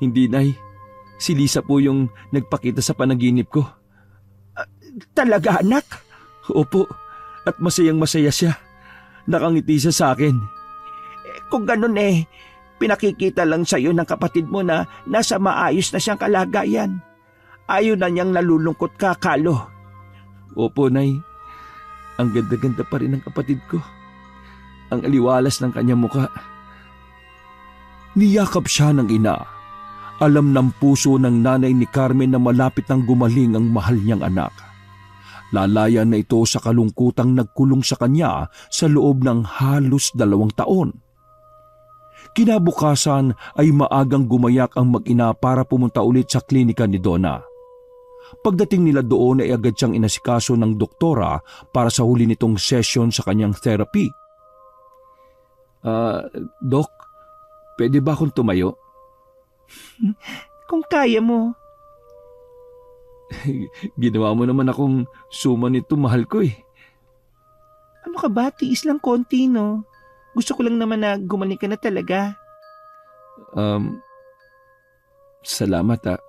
Hindi, Nay. Si Lisa po yung nagpakita sa panaginip ko. Talaga, anak? Opo, at masayang masaya siya. Nakangiti siya sa akin. Kung ganun pinakikita lang sa'yo ng kapatid mo na nasa maayos na siyang kalagayan. Ayaw na niyang nalulungkot ka, Kalo. Opo, Nay. Ang ganda-ganda pa rin ng kapatid ko. Ang aliwalas ng kanyang muka. Niyakap siya ng ina. Alam ng puso ng nanay ni Carmen na malapit nang gumaling ang mahal niyang anak. Lalaya na ito sa kalungkutang nagkulong sa kanya sa loob ng halos 2 taon. Kinabukasan ay maagang gumayak ang mag-ina para pumunta ulit sa klinika ni Donna. Pagdating nila doon ay agad siyang inasikaso ng doktora para sa huli nitong session sa kanyang therapy. Dok, pwede ba akong tumayo? Kung kaya mo. Ginawa mo naman akong suma nito, mahal ko eh. Ano ka ba? Tiis lang konti, no? Gusto ko lang naman na gumaling ka na talaga. Salamat ah.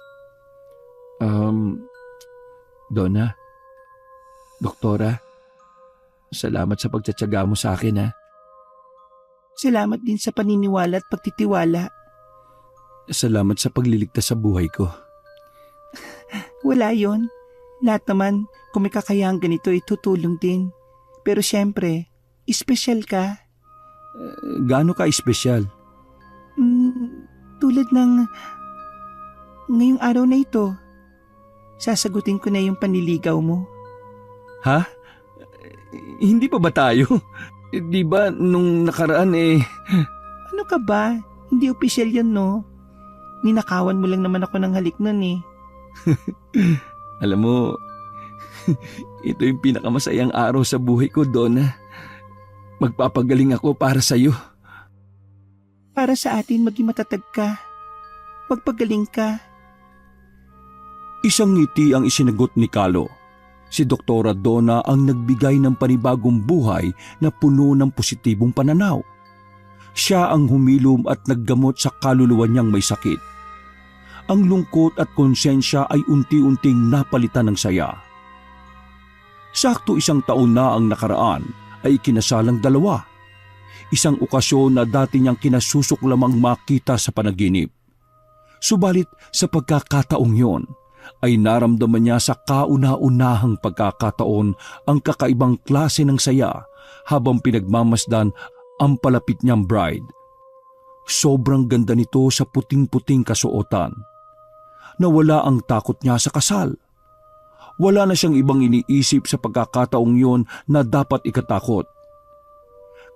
Donna, doktora, salamat sa pagtsatsaga mo sa akin ah. Salamat din sa paniniwala at pagtitiwala. Salamat sa pagliligtas sa buhay ko. Wala yon. Lahat naman, kung may kakayahang ganito, itutulong din. Pero syempre, espesyal ka. Gaano ka espesyal? Tulad ng ngayong araw na ito, sasagutin ko na yung panliligaw mo. Ha? Hindi pa ba tayo? Di ba nung nakaraan Ano ka ba? Hindi opisyal yan, no? Ninakawan mo lang naman ako ng halik nun eh. Alam mo, ito yung pinakamasayang araw sa buhay ko, Donna. Magpapagaling ako para sa'yo. Para sa atin maging matatag ka. Magpagaling ka. Isang ngiti ang isinagot ni Carlo. Si Doktora Donna ang nagbigay ng panibagong buhay na puno ng positibong pananaw. Siya ang humilom at naggamot sa kaluluwa niyang may sakit. Ang lungkot at konsensya ay unti-unting napalitan ng saya. Sakto 1 taon na ang nakaraan ay kinasalang 2. Isang okasyon na dati niyang kinasusok lamang makita sa panaginip. Subalit sa pagkakataong yon, ay naramdaman niya sa kauna-unahang pagkakataon ang kakaibang klase ng saya habang pinagmamasdan ang palapit niyang bride. Sobrang ganda nito sa puting-puting kasuotan. Nawala ang takot niya sa kasal. Wala na siyang ibang iniisip sa pagkakataong yon na dapat ikatakot.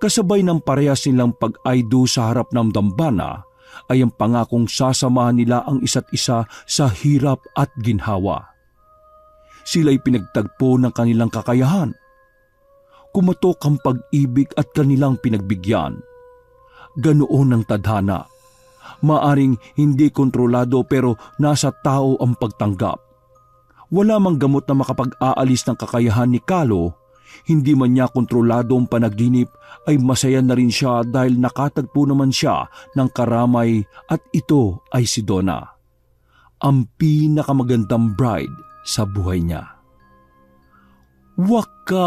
Kasabay ng parehas nilang pag-aido sa harap ng dambana ay ang pangakong sasamahan nila ang isa't isa sa hirap at ginhawa. Sila'y pinagtagpo ng kanilang kakayahan. Kumatok ang pag-ibig at kanilang pinagbigyan. Ganoon ang tadhana. Maaring hindi kontrolado pero nasa tao ang pagtanggap. Wala mang gamot na makapag-aalis ng kakayahan ni Carlo. Hindi man niya kontrolado ang panaginip ay masaya na rin siya dahil nakatagpo naman siya ng karamay at ito ay si Donna. Ang pinakamagandang bride sa buhay niya. Wakas!